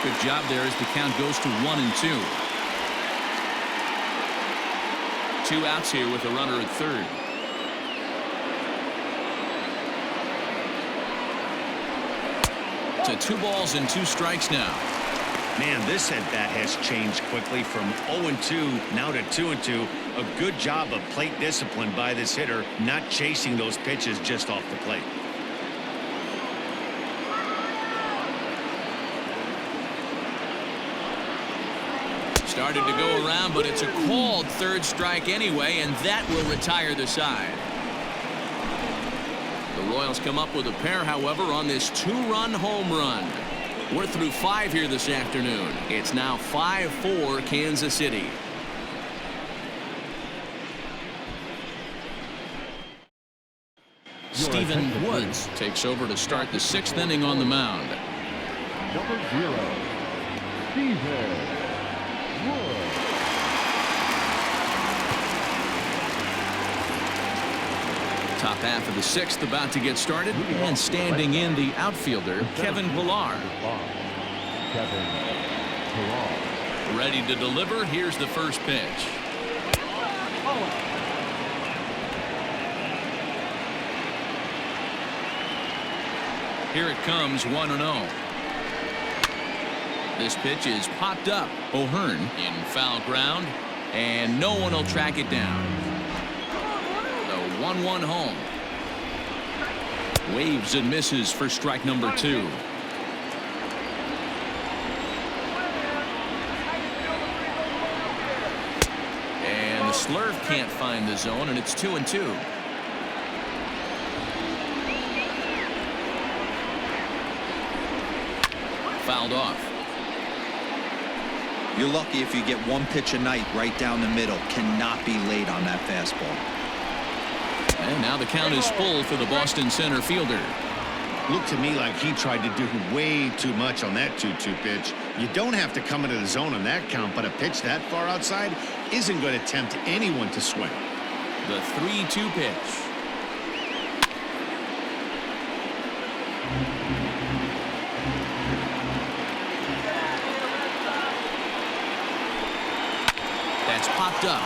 Good job there as the count goes to 1-2. 2 outs here with a runner at third. To 2 balls and 2 strikes now. Man, this at bat has changed quickly from 0-2 now to 2-2. A good job of plate discipline by this hitter, not chasing those pitches just off the plate. Started to go around, but it's a called 3rd strike anyway, and that will retire the side. The Royals come up with a pair, however, on this 2-run home run. We're through 5 here this afternoon. It's now 5-4 Kansas City. Stephen Woods takes over to start the 6th inning on the mound. Number 0, Stephen. Top half of the 6th about to get started, and standing in the outfielder, Kevin Pilar. Ready to deliver. Here's the first pitch. Here it comes, 1-0. This pitch is popped up. O'Hearn in foul ground, and no one will track it down. The 1-1 home. Waves and misses for strike number 2. And the slurve can't find the zone, and it's 2-2. Fouled off. You're lucky if you get 1 pitch a night right down the middle. Cannot be late on that fastball. And now the count is full for the Boston center fielder. Looked to me like he tried to do way too much on that 2-2 pitch. You don't have to come into the zone on that count, but a pitch that far outside isn't going to tempt anyone to swing. The 3-2 pitch. That's popped up.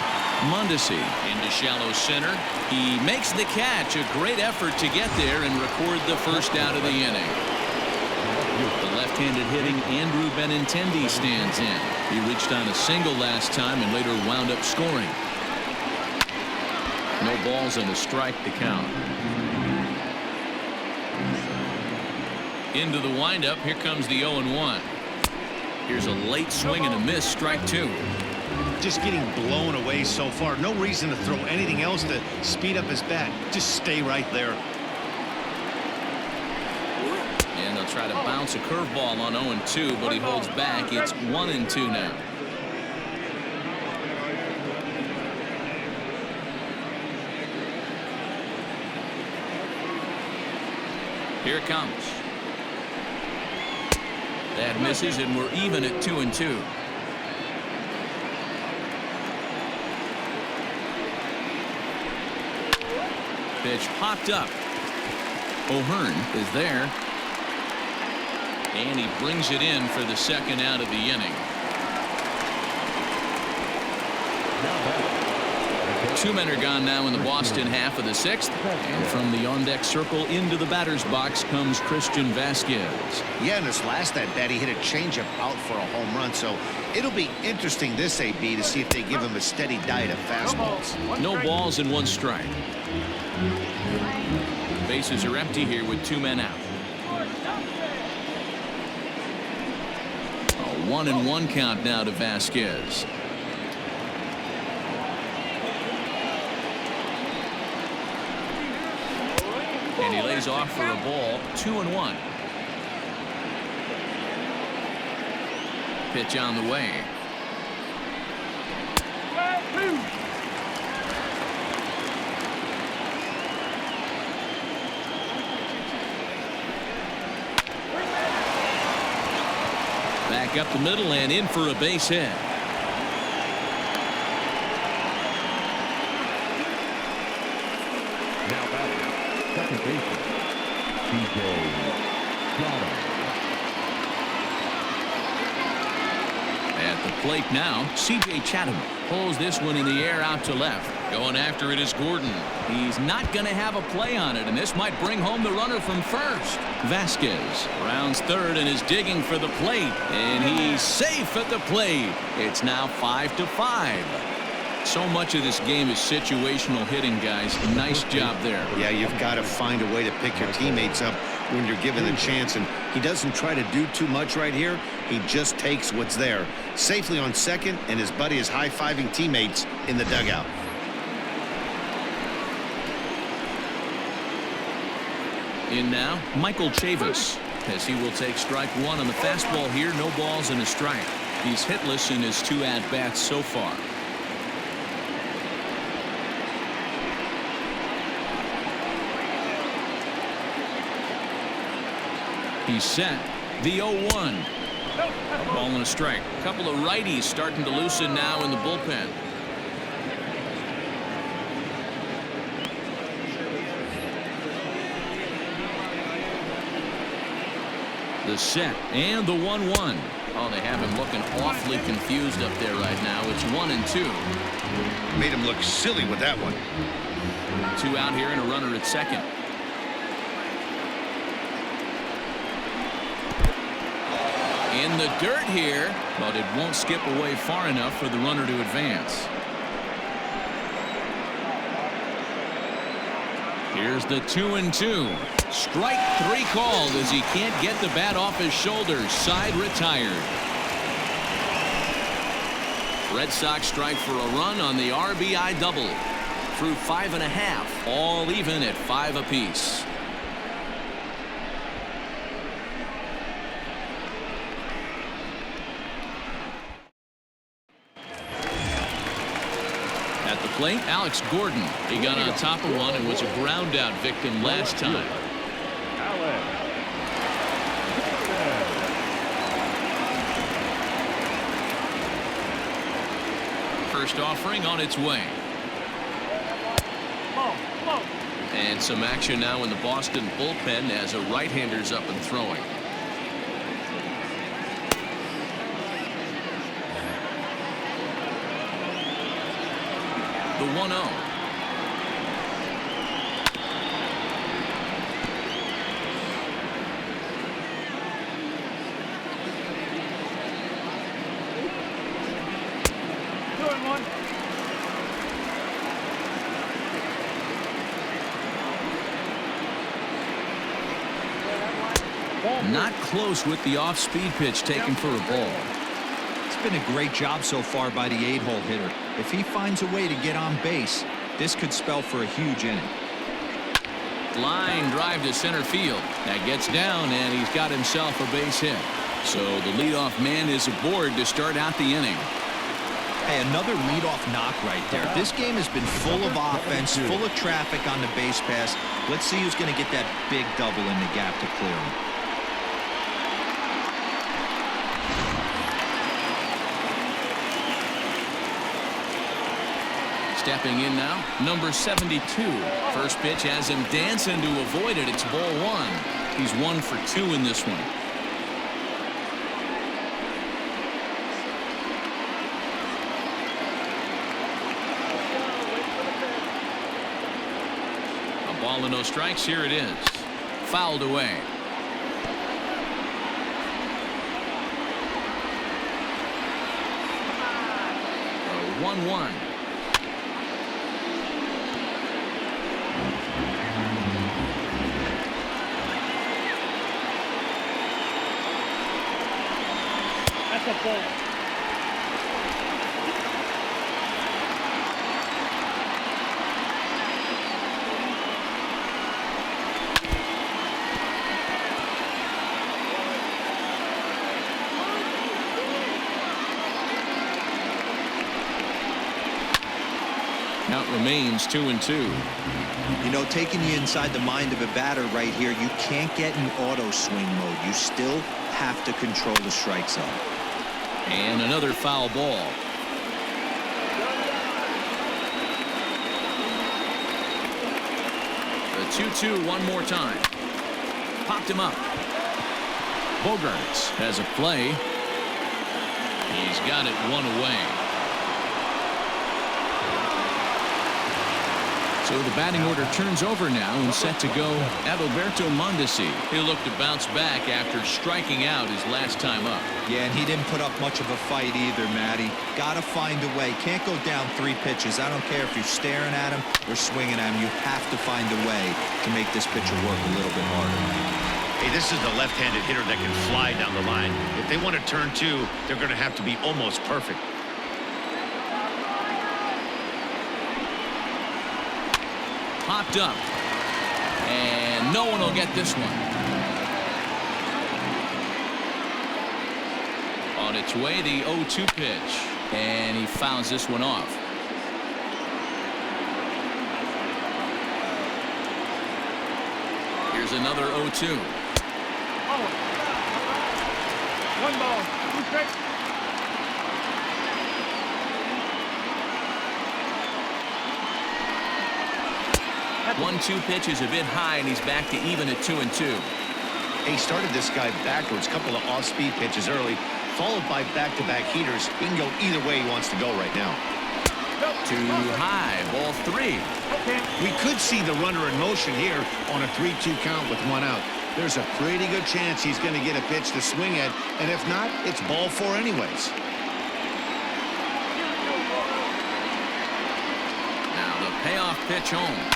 Mondeci into shallow center. He makes the catch. A great effort to get there and record the first out of the inning. The left-handed hitting Andrew Benintendi stands in. He reached on a single last time and later wound up scoring. No balls and a strike to count. Into the windup. Here comes the 0-1. Here's a late swing and a miss. Strike 2. just getting blown away so far. No reason to throw anything else to speed up his bat. Just stay right there. And they'll try to bounce a curveball on 0-2, but he holds back. It's 1-2 now. Here it comes. That misses, and we're even at 2-2. Pitch popped up. O'Hearn is there. And he brings it in for the second out of the inning. Two men are gone now in the Boston half of the sixth. And from the on-deck circle into the batter's box comes Christian Vasquez. Yeah, in his last at-bat, he hit a changeup out for a home run. So it'll be interesting this AB to see if they give him a steady diet of fastballs. No balls and one strike. Bases are empty here with two men out. A 1-1 count now to Vasquez. And he lays off for a ball. 2-1. Pitch on the way. Back up the middle and in for a base hit. Now batting, second baseman, At the plate now, C.J. Chatham pulls this one in the air out to left. Going after it is Gordon. He's not going to have a play on it, and this might bring home the runner from first. Vasquez rounds third and is digging for the plate, and he's safe at the plate. It's now 5-5. So much of this game is situational hitting, guys. Nice job there. Yeah, you've got to find a way to pick your teammates up when you're given the chance, and he doesn't try to do too much right here. He just takes what's there. Safely on second, and his buddy is high-fiving teammates in the dugout. In now, Michael Chavis, as he will take strike one on the fastball here. No balls and a strike. He's hitless in his two at-bats so far. He's set. The 0-1. A ball and a strike. A couple of righties starting to loosen now in the bullpen. The set and the 1-1. Oh, they have him looking awfully confused up there right now. It's 1-2. Made him look silly with that one. Two out here and a runner at second. In the dirt here, but it won't skip away far enough for the runner to advance. Here's the 2-2. Strike three called as he can't get the bat off his shoulders. Side retired. Red Sox strike for a run on the RBI double. Through 5.5, all even at 5 apiece. At the plate, Alex Gordon. He got on top of one and was a ground out victim last time. First offering on its way. And some action now in the Boston bullpen as a right-hander's up and throwing. The 1-0. Not close with the off-speed pitch taken for a ball. been a great job so far by the 8-hole hitter. If he finds a way to get on base, this could spell for a huge inning. Line drive to center field. That gets down, and he's got himself a base hit. So the leadoff man is aboard to start out the inning. Hey, another leadoff knock right there. This game has been full of offense, full of traffic on the base pass. Let's see who's going to get that big double in the gap to clear him. Stepping in now, number 72. First pitch has him dancing to avoid it. It's ball one. He's 1 for 2 in this one. A ball and no strikes. Here it is. Fouled away. 1-1. That's a ball. Count remains 2-2. You know, taking you inside the mind of a batter right here, you can't get in auto swing mode. You still have to control the strike zone. And another foul ball. The 2-2 one more time. Popped him up. Bogarts has a play. He's got it one away. So the batting order turns over now and set to go at Alberto Mondeci. He'll look to bounce back after striking out his last time up. Yeah, and he didn't put up much of a fight either, Matty. Got to find a way. Can't go down 3 pitches. I don't care if you're staring at him or swinging at him. You have to find a way to make this pitcher work a little bit harder. Hey, this is the left-handed hitter that can fly down the line. If they want to turn 2, they're going to have to be almost perfect. Popped up. And no one will get this one. On its way, the 0-2 pitch. And he fouls this one off. Here's another 0-2. Oh. 1 ball, 2 strikes. 1-2 pitch is a bit high, and he's back to even at 2-2. He started this guy backwards, couple of off-speed pitches early, followed by back-to-back heaters. He can go either way he wants to go right now. Too high, ball 3. We could see the runner in motion here on a 3-2 count with 1 out. There's a pretty good chance he's going to get a pitch to swing at, and if not, it's ball 4 anyways. Now the payoff pitch home.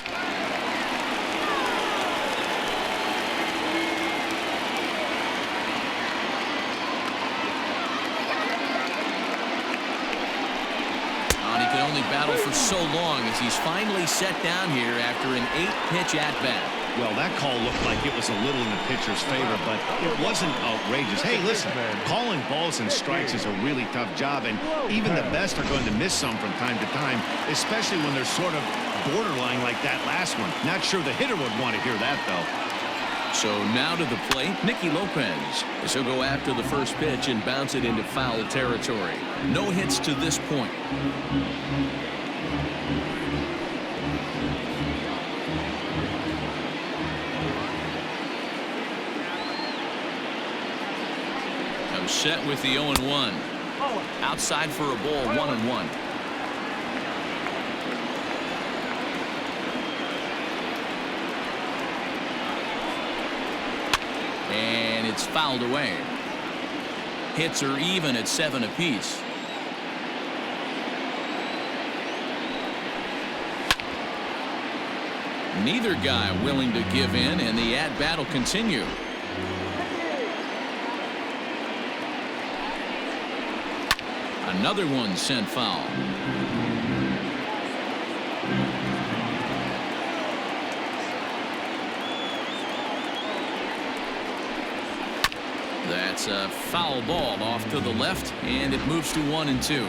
Only battle for so long as he's finally set down here after an 8-pitch at-bat. Well, that call looked like it was a little in the pitcher's favor, but it wasn't outrageous. Hey, listen, calling balls and strikes is a really tough job, and even the best are going to miss some from time to time, especially when they're sort of borderline like that last one. Not sure the hitter would want to hear that, though. So now to the plate, Nicky Lopez. As he'll go after the first pitch and bounce it into foul territory. No hits to this point. Comes set with the 0-1. Outside for a ball, 1-1. And it's fouled away. Hits are even at 7 apiece. Neither guy willing to give in, and the at-bat will continue. Another one sent foul. That's a foul ball off to the left, and it moves to 1-2.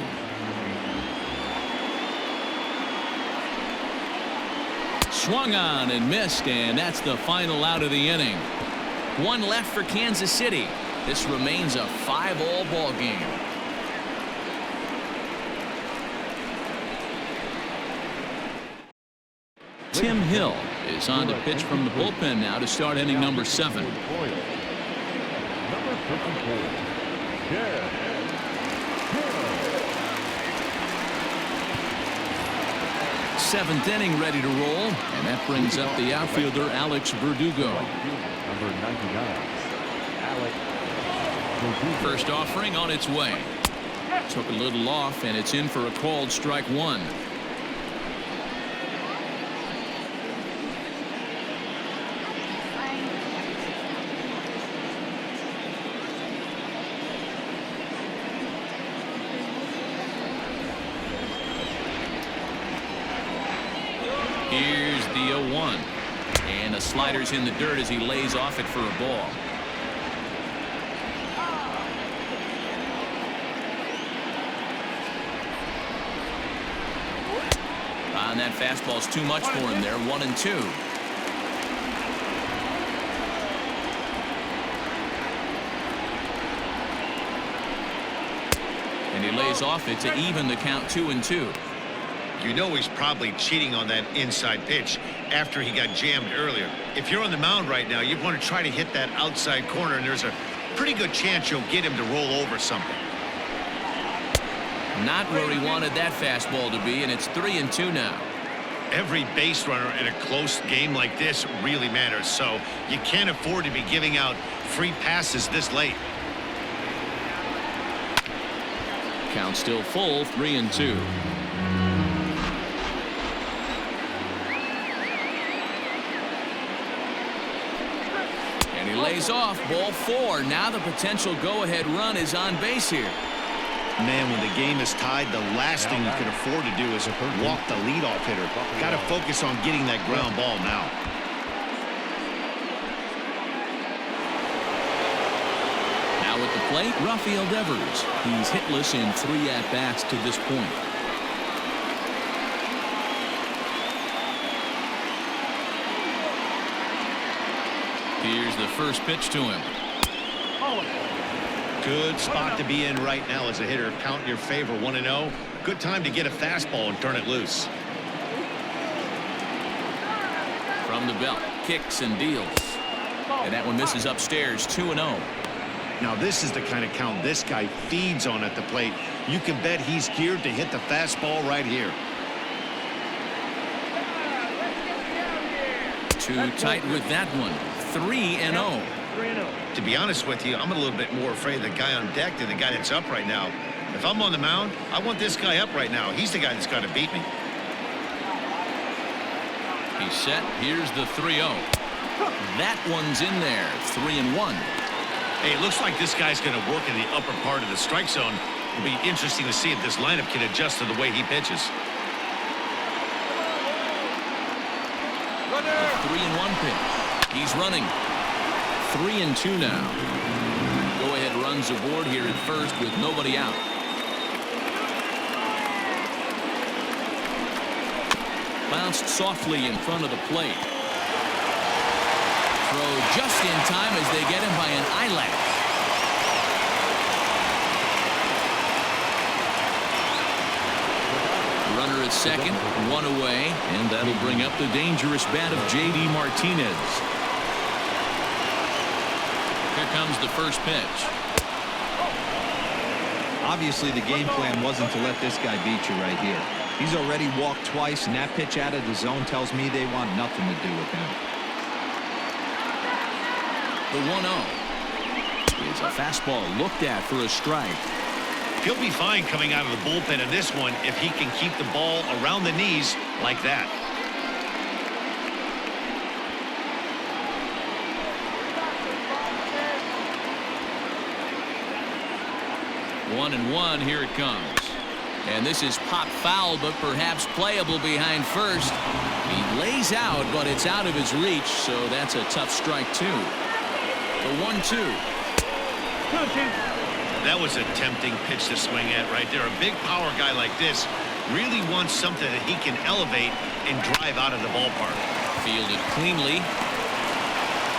Swung on and missed, and that's the final out of the inning. One left for Kansas City. This remains a 5-all ball game. Tim Hill is on to pitch from the bullpen now to start inning number 7. Number 54. Yeah. Seventh inning ready to roll, and that brings up the outfielder Alex Verdugo. Number 99. Alex Verdugo. First offering on its way. Took a little off, and it's in for a called strike 1. Here's the 0-1. And the slider's in the dirt as he lays off it for a ball. And that fastball's too much for him there. 1-2. And he lays off it to even the count 2-2. You know he's probably cheating on that inside pitch after he got jammed earlier. If you're on the mound right now, you want to try to hit that outside corner, and there's a pretty good chance you'll get him to roll over something. Not where he wanted that fastball to be, and it's 3-2 now. Every base runner in a close game like this really matters, so you can't afford to be giving out free passes this late. Count still full, 3-2. And he lays off, ball 4. Now the potential go-ahead run is on base here. Man, when the game is tied, the last thing you can afford to do is walk the leadoff hitter. Got to focus on getting that ground ball now. Now at the plate, Rafael Devers. He's hitless in 3 at-bats to this point. Here's the first pitch to him. Good spot to be in right now as a hitter. Count in your favor, 1-0. Good time to get a fastball and turn it loose. From the belt, kicks and deals. And that one misses upstairs, 2-0. Now this is the kind of count this guy feeds on at the plate. You can bet he's geared to hit the fastball right here. Too tight with that one. 3-0. To be honest with you, I'm a little bit more afraid of the guy on deck than the guy that's up right now. If I'm on the mound, I want this guy up right now. He's the guy that's got to beat me. He's set. Here's the 3-0. That one's in there. 3-1. Hey, it looks like this guy's going to work in the upper part of the strike zone. It'll be interesting to see if this lineup can adjust to the way he pitches. 3-1 pitch. He's running. 3-2 now. Go-ahead runs aboard here at first with nobody out. Bounced softly in front of the plate. Throw just in time as they get him by an eyelash. Runner at second, 1 away, and that'll bring up the dangerous bat of J.D. Martinez. Here comes the first pitch. Obviously, the game plan wasn't to let this guy beat you right here. He's already walked twice, and that pitch out of the zone tells me they want nothing to do with him. The 1-0 is a fastball looked at for a strike. He'll be fine coming out of the bullpen in this one if he can keep the ball around the knees like that. 1-1. Here it comes. And this is pop foul, but perhaps playable behind first. He lays out, but it's out of his reach, so that's a tough strike, too. The 1-2. That was a tempting pitch to swing at right there. A big power guy like this really wants something that he can elevate and drive out of the ballpark. Fielded cleanly.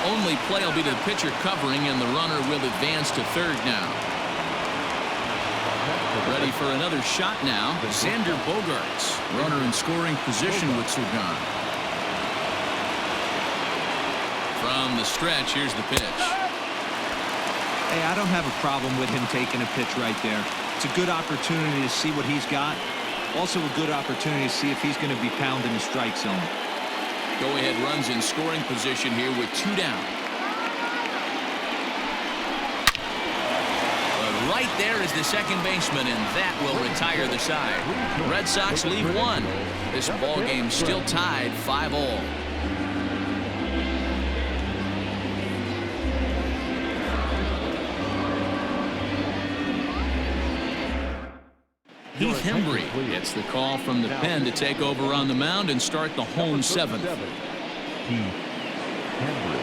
Only play will be the pitcher covering, and the runner will advance to third now. Ready for another shot now. Xander Bogaerts, runner in scoring position with Sugan. From the stretch, here's the pitch. Hey, I don't have a problem with him taking a pitch right there. It's a good opportunity to see what he's got. Also a good opportunity to see if he's going to be pounding the strike zone. Go-ahead runs in scoring position here with 2 down. But right there is the second baseman, and that will retire the side. The Red Sox leave 1. This ball game still tied 5-all. Heath Hembry gets the call from the pen to take over on the mound and start the home 7th. Heath Hembry.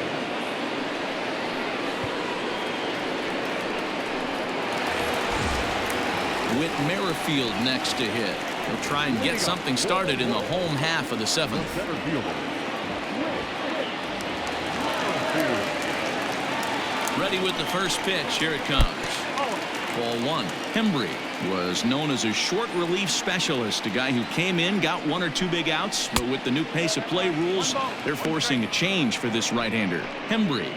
With Merrifield next to hit. He'll try and get something started in the home half of the 7th. Ready with the first pitch. Here it comes. Ball 1. Hembry was known as a short relief specialist, a guy who came in, got 1 or 2 big outs, but with the new pace of play rules, they're forcing a change for this right-hander. Hembry,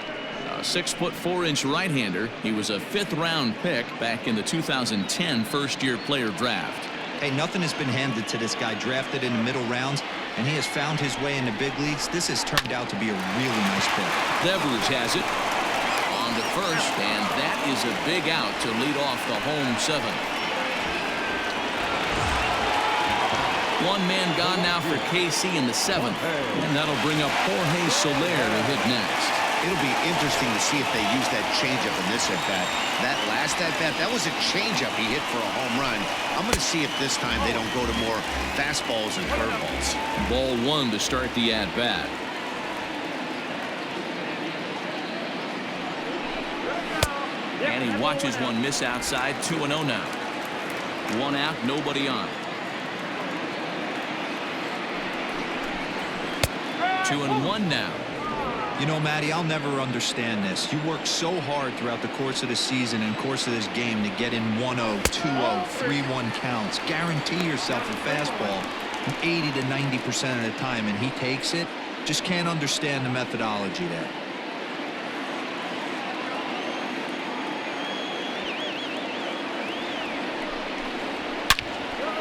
a 6'4" right-hander. He was a 5th-round pick back in the 2010 first-year player draft. Hey, nothing has been handed to this guy. Drafted in the middle rounds, and he has found his way in the big leagues. This has turned out to be a really nice pick. Devers has it. To first, and that is a big out to lead off the home 7th. 1 man gone now for KC in the 7th, and that'll bring up Jorge Soler to hit next. It'll be interesting to see if they use that changeup in this at-bat. That last at-bat, that was a changeup he hit for a home run. I'm going to see if this time they don't go to more fastballs and curveballs. Ball 1 to start the at-bat. And he watches one miss outside. 2-0 now. 1 out, nobody on. 2-1 now. You know, Matty, I'll never understand this. You work so hard throughout the course of the season and course of this game to get in 1-0, 2-0, 3-1 counts. Guarantee yourself a fastball 80 to 90% of the time, and he takes it. Just can't understand the methodology there.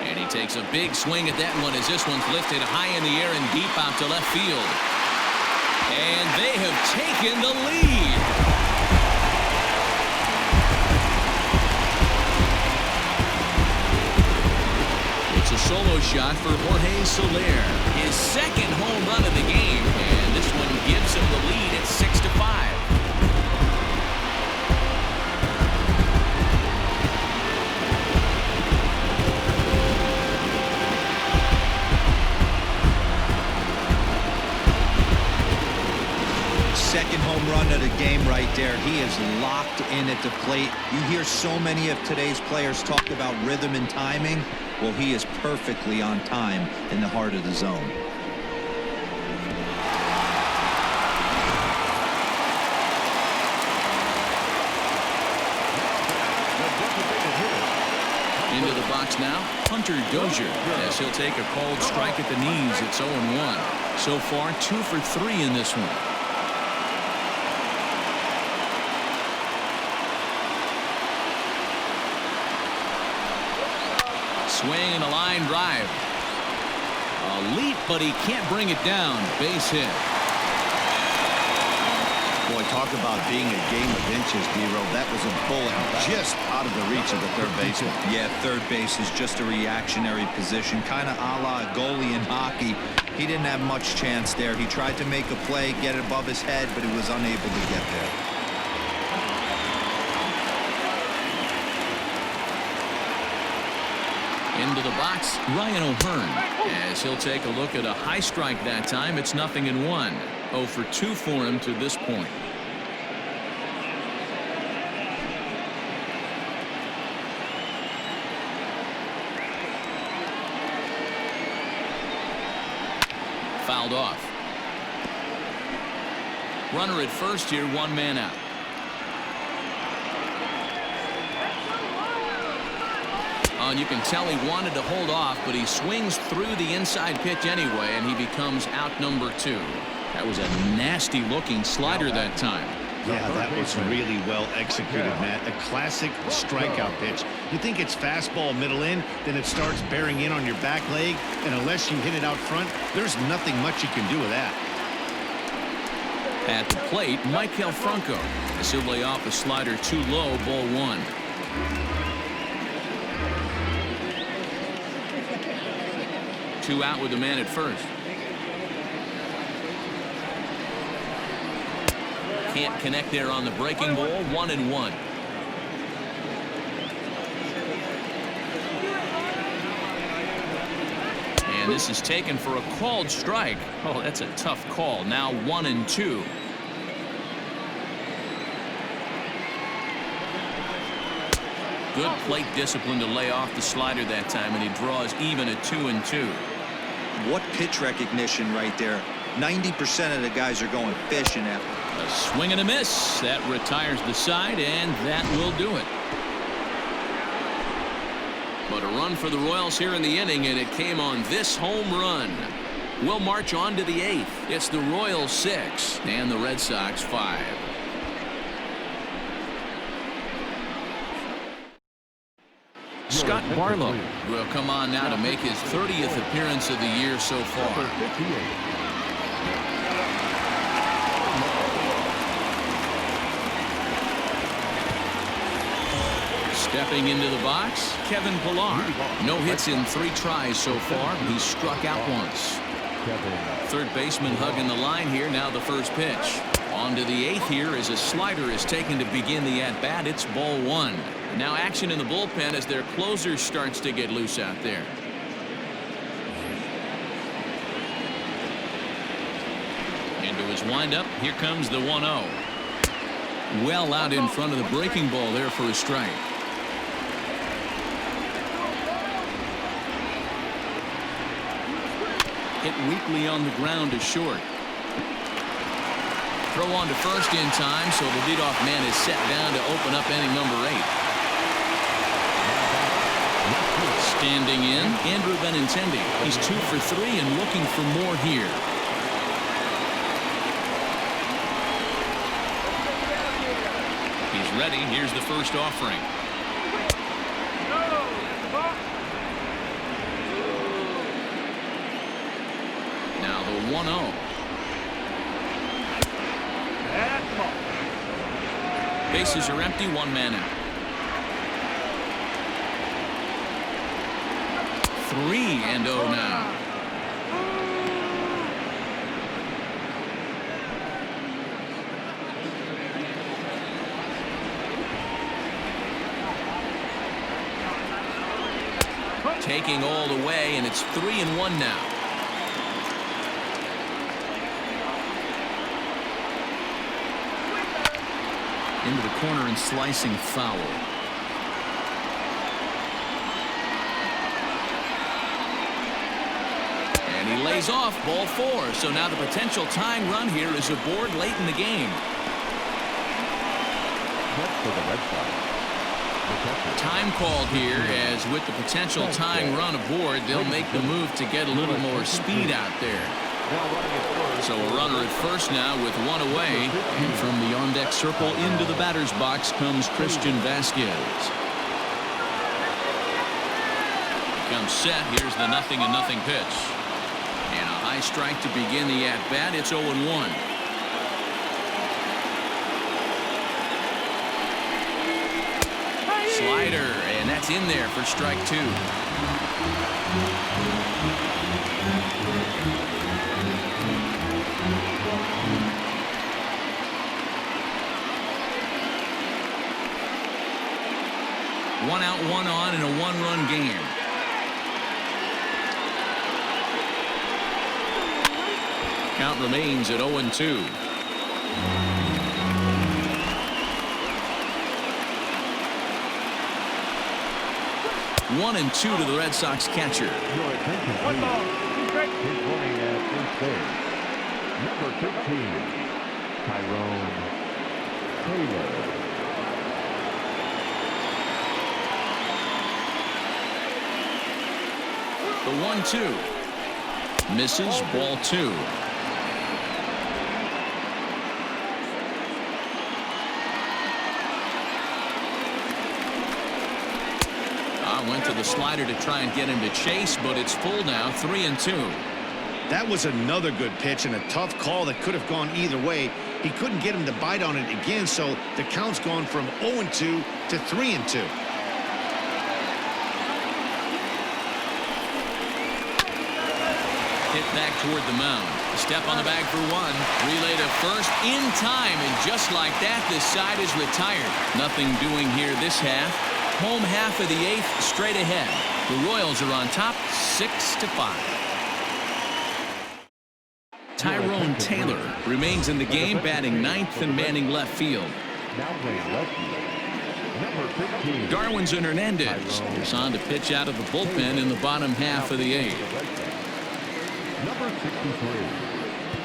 And he takes a big swing at that one as this one's lifted high in the air and deep out to left field. And they have taken the lead. It's a solo shot for Jorge Soler. His 2nd home run of the game, and this one gives him the lead at 6-5. Second home run of the game right there. He is locked in at the plate. You hear so many of today's players talk about rhythm and timing. Well, he is perfectly on time in the heart of the zone. Into the box now, Hunter Dozier, as he'll take a called strike at the knees. It's 0-1. So far, 2 for 3 in this one. Swing and a line drive. A leap, but he can't bring it down. Base hit. Boy, talk about being a game of inches, D-Row. That was a bullet just out of the reach of the third baseman. Yeah, third base is just a reactionary position, kind of a la goalie in hockey. He didn't have much chance there. He tried to make a play, get it above his head, but he was unable to get there. Into the box, Ryan O'Hearn, as he'll take a look at a high strike that time. It's 0-1. 0 for 2 for him to this point. Fouled off. Runner at first here, 1 man out. And you can tell he wanted to hold off, but he swings through the inside pitch anyway, and he becomes out number 2. That was a nasty looking slider that time. Yeah, that was really well executed, Matt. A classic strikeout pitch. You think it's fastball middle in, then it starts bearing in on your back leg, and unless you hit it out front, there's nothing much you can do with that. At the plate, Michael Franco, as he'll lay off a slider too low, ball 1. Two out with the man at first. Can't connect there on the breaking ball. 1-1. And this is taken for a called strike. Oh, that's a tough call. Now 1-2. Good plate discipline to lay off the slider that time, and he draws even at 2-2. What pitch recognition right there. 90% of the guys are going fishing at him. A swing and a miss. That retires the side, and that will do it. But a run for the Royals here in the inning, and it came on this home run. We'll march on to the 8th. It's the Royals 6 and the Red Sox 5. Scott Barlow will come on now to make his 30th appearance of the year so far. Stepping into the box, Kevin Pilar. No hits in 3 tries so far. He's struck out once. Third baseman hugging the line here. Now the first pitch. On to the 8th here as a slider is taken to begin the at-bat. It's ball 1. Now action in the bullpen as their closer starts to get loose out there. Into his windup. Here comes the 1-0. Well out in front of the breaking ball there for a strike. Hit weakly on the ground to short. Throw on to first in time, so the leadoff man is set down to open up inning number 8. Standing in, Andrew Benintendi. He's 2 for 3 and looking for more here. He's ready. Here's the first offering. Now the 1-0. Bases are empty, 1 man out. 3-0 now. Taking all the way, and it's 3-1 now. Into the corner and slicing foul. And he lays off, ball 4. So now the potential tying run here is aboard late in the game. Time called here, as with the potential tying run aboard, they'll make the move to get a little more speed out there. So a runner at first now with 1 away. And from the on-deck circle into the batter's box comes Christian Vasquez. Comes set. Here's the 0-0 pitch. And a high strike to begin the at-bat. It's 0-1. Slider, and that's in there for strike 2. One out, 1 on in a 1-run game. Count remains at 0-2. One and two to the Red Sox catcher. Your attention, One please. ball. Two strikes. His running at first base. Number 15, Tyrone Taylor. The 1-2. Misses, ball two. Went to the slider to try and get him to chase, but it's full now, 3-2. That was another good pitch and a tough call that could have gone either way. He couldn't get him to bite on it again, so the count's gone from 0-2 to 3-2. Hit back toward the mound. Step on the bag for one. Relay to first in time, and just like that, this side is retired. Nothing doing here this half. Home half of the eighth, straight ahead. The Royals are on top, 6-5. Tyrone Taylor remains in the game, batting ninth and manning left field. Now playing left field. Number 15. Darwin's and Hernandez is on to pitch out of the bullpen in the bottom half of the eighth. Number 63.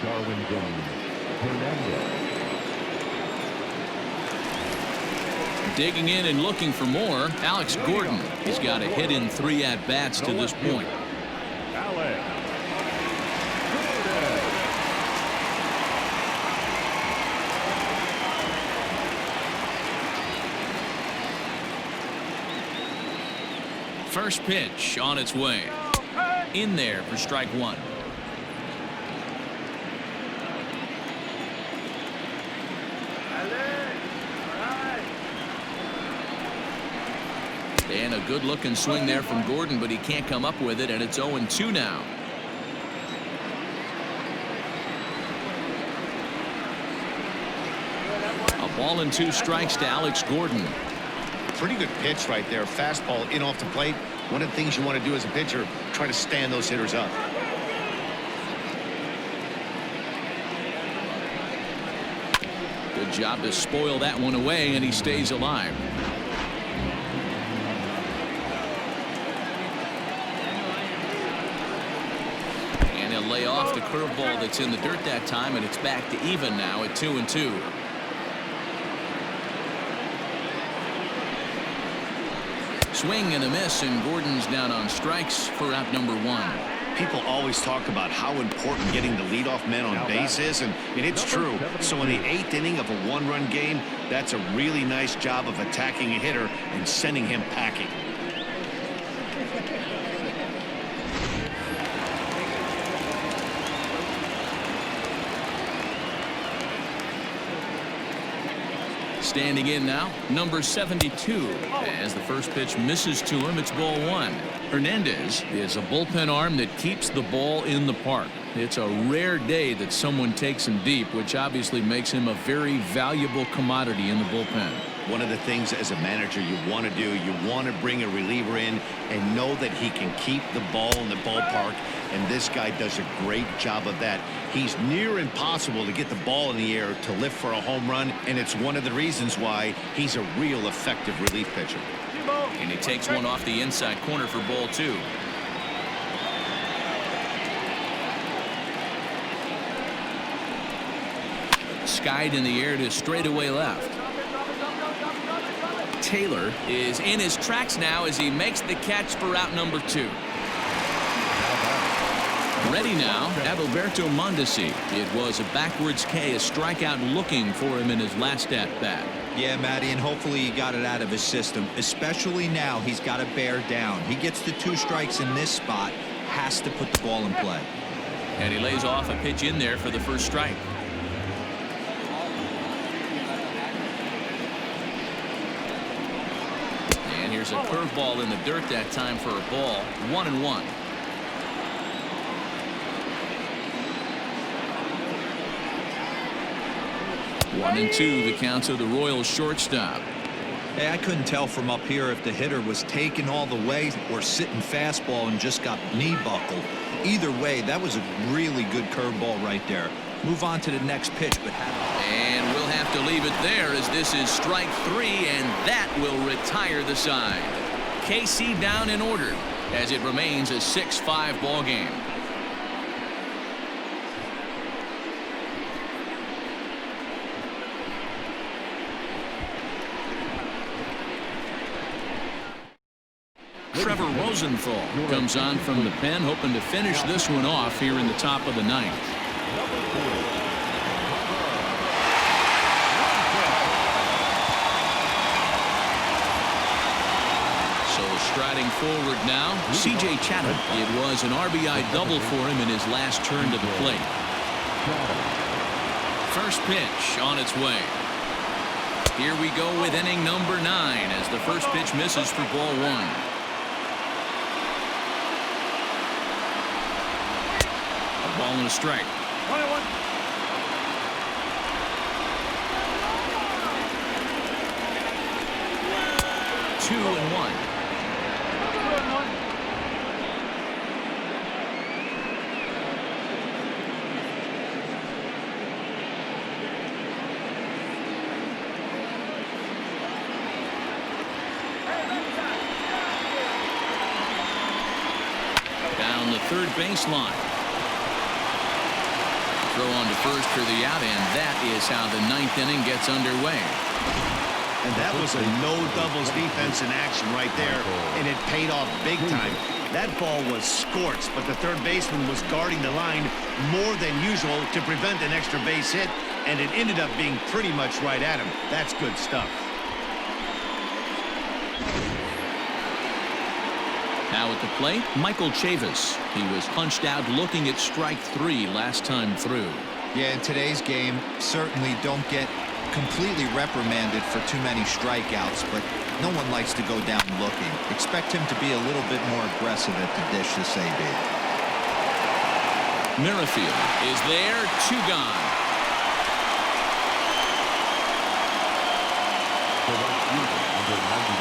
Darwin's and Hernandez. Digging in and looking for more, Alex Gordon. He's got a hit in 3 at-bats to this point. Alex. First pitch on its way. In there for strike one. And a good-looking swing there from Gordon, but he can't come up with it, and it's 0-2 now. A ball and 2 strikes to Alex Gordon. Pretty good pitch right there. Fastball in off the plate. One of the things you want to do as a pitcher, try to stand those hitters up. Good job to spoil that one away, and he stays alive. And he'll lay off the curveball that's in the dirt that time, and it's back to even now at 2-2. Swing and a miss, and Gordon's down on strikes for out number 1. People always talk about how important getting the leadoff man on base is, and it's true. So in the 8th inning of a 1-run game, that's a really nice job of attacking a hitter and sending him packing. Standing in now, number 72. As the first pitch misses to him, it's ball 1. Hernandez is a bullpen arm that keeps the ball in the park. It's a rare day that someone takes him deep, which obviously makes him a very valuable commodity in the bullpen. One of the things as a manager you want to do, you want to bring a reliever in and know that he can keep the ball in the ballpark, and this guy does a great job of that. He's near impossible to get the ball in the air to lift for a home run, and it's one of the reasons why he's a real effective relief pitcher. And he takes one off the inside corner for ball 2. Skied in the air to straightaway left. Taylor is in his tracks now as he makes the catch for out number 2. Ready now, Alberto Mondeci. It was a backwards K, a strikeout looking for him in his last at-bat. Yeah, Matty, and hopefully he got it out of his system. Especially now, he's got to bear down. He gets the 2 strikes in this spot, has to put the ball in play. And he lays off a pitch in there for the first strike. And here's a curveball in the dirt that time for a ball. 1-1. One and 2, the count of the Royals shortstop. Hey, I couldn't tell from up here if the hitter was taking all the way or sitting fastball and just got knee buckled. Either way, that was a really good curveball right there. Move on to the next pitch, but And we'll have to leave it there as this is strike 3, and that will retire the side. KC down in order as it remains a 6-5 ball game. Trevor Rosenthal comes on from the pen, hoping to finish this one off here in the top of the 9th. So striding forward now, C.J. Chatham. It was an RBI double for him in his last turn to the plate. First pitch on its way. Here we go with inning number 9 as the first pitch misses for ball 1. Ball and a strike. 21. 2-1. 2-1. Down the third baseline. Throw on to first for the out, and that is how the 9th inning gets underway. And that was a no doubles defense in action right there, and it paid off big time. That ball was scorched, but the third baseman was guarding the line more than usual to prevent an extra base hit, and it ended up being pretty much right at him. That's good stuff. Now at the plate, Michael Chavis. He was punched out looking at strike 3 last time through. yeah, in today's game, certainly don't get completely reprimanded for too many strikeouts, but no one likes to go down looking. Expect him to be a little bit more aggressive at the dish this AB. Merrifield is there, 2 gone.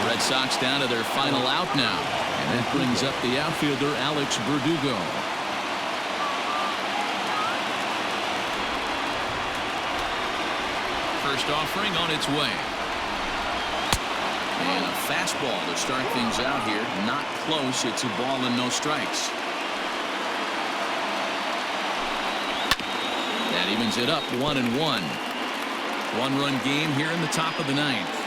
Red Sox down to their final out now, and that brings up the outfielder Alex Verdugo. First offering on its way. And a fastball to start things out here. Not close. It's a ball and no strikes. That evens it up 1-1. 1-run game here in the top of the 9th.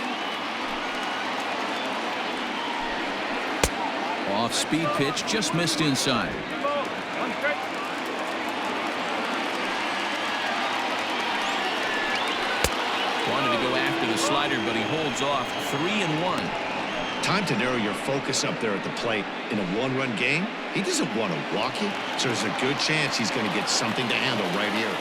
Off speed pitch, just missed inside. Wanted to go after the slider, but he holds off. 3-1. Time to narrow your focus up there at the plate. In a 1-run game, he doesn't want to walk you, so there's a good chance he's going to get something to handle right here.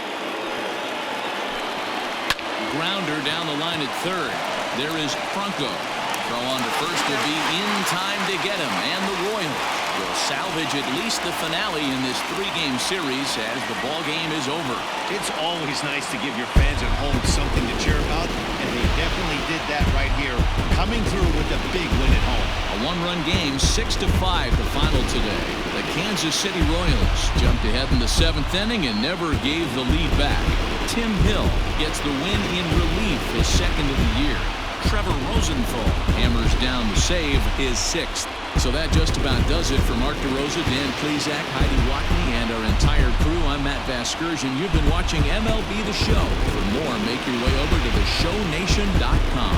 Grounder down the line at third. There is Franco. Throw on to first will be in time to get him, and the Royals will salvage at least the finale in this 3-game series as the ball game is over. It's always nice to give your fans at home something to cheer about, and they definitely did that right here, coming through with a big win at home. A 1-run game, 6-5 the final today. The Kansas City Royals jumped ahead in the 7th inning and never gave the lead back. Tim Hill gets the win in relief, his 2nd of the year. Trevor Rosenthal hammers down the save, his 6th. So that just about does it for Mark DeRosa, Dan Plesac, Heidi Watney, and our entire crew. I'm Matt Vasquez. You've been watching MLB The Show. For more, make your way over to theshownation.com.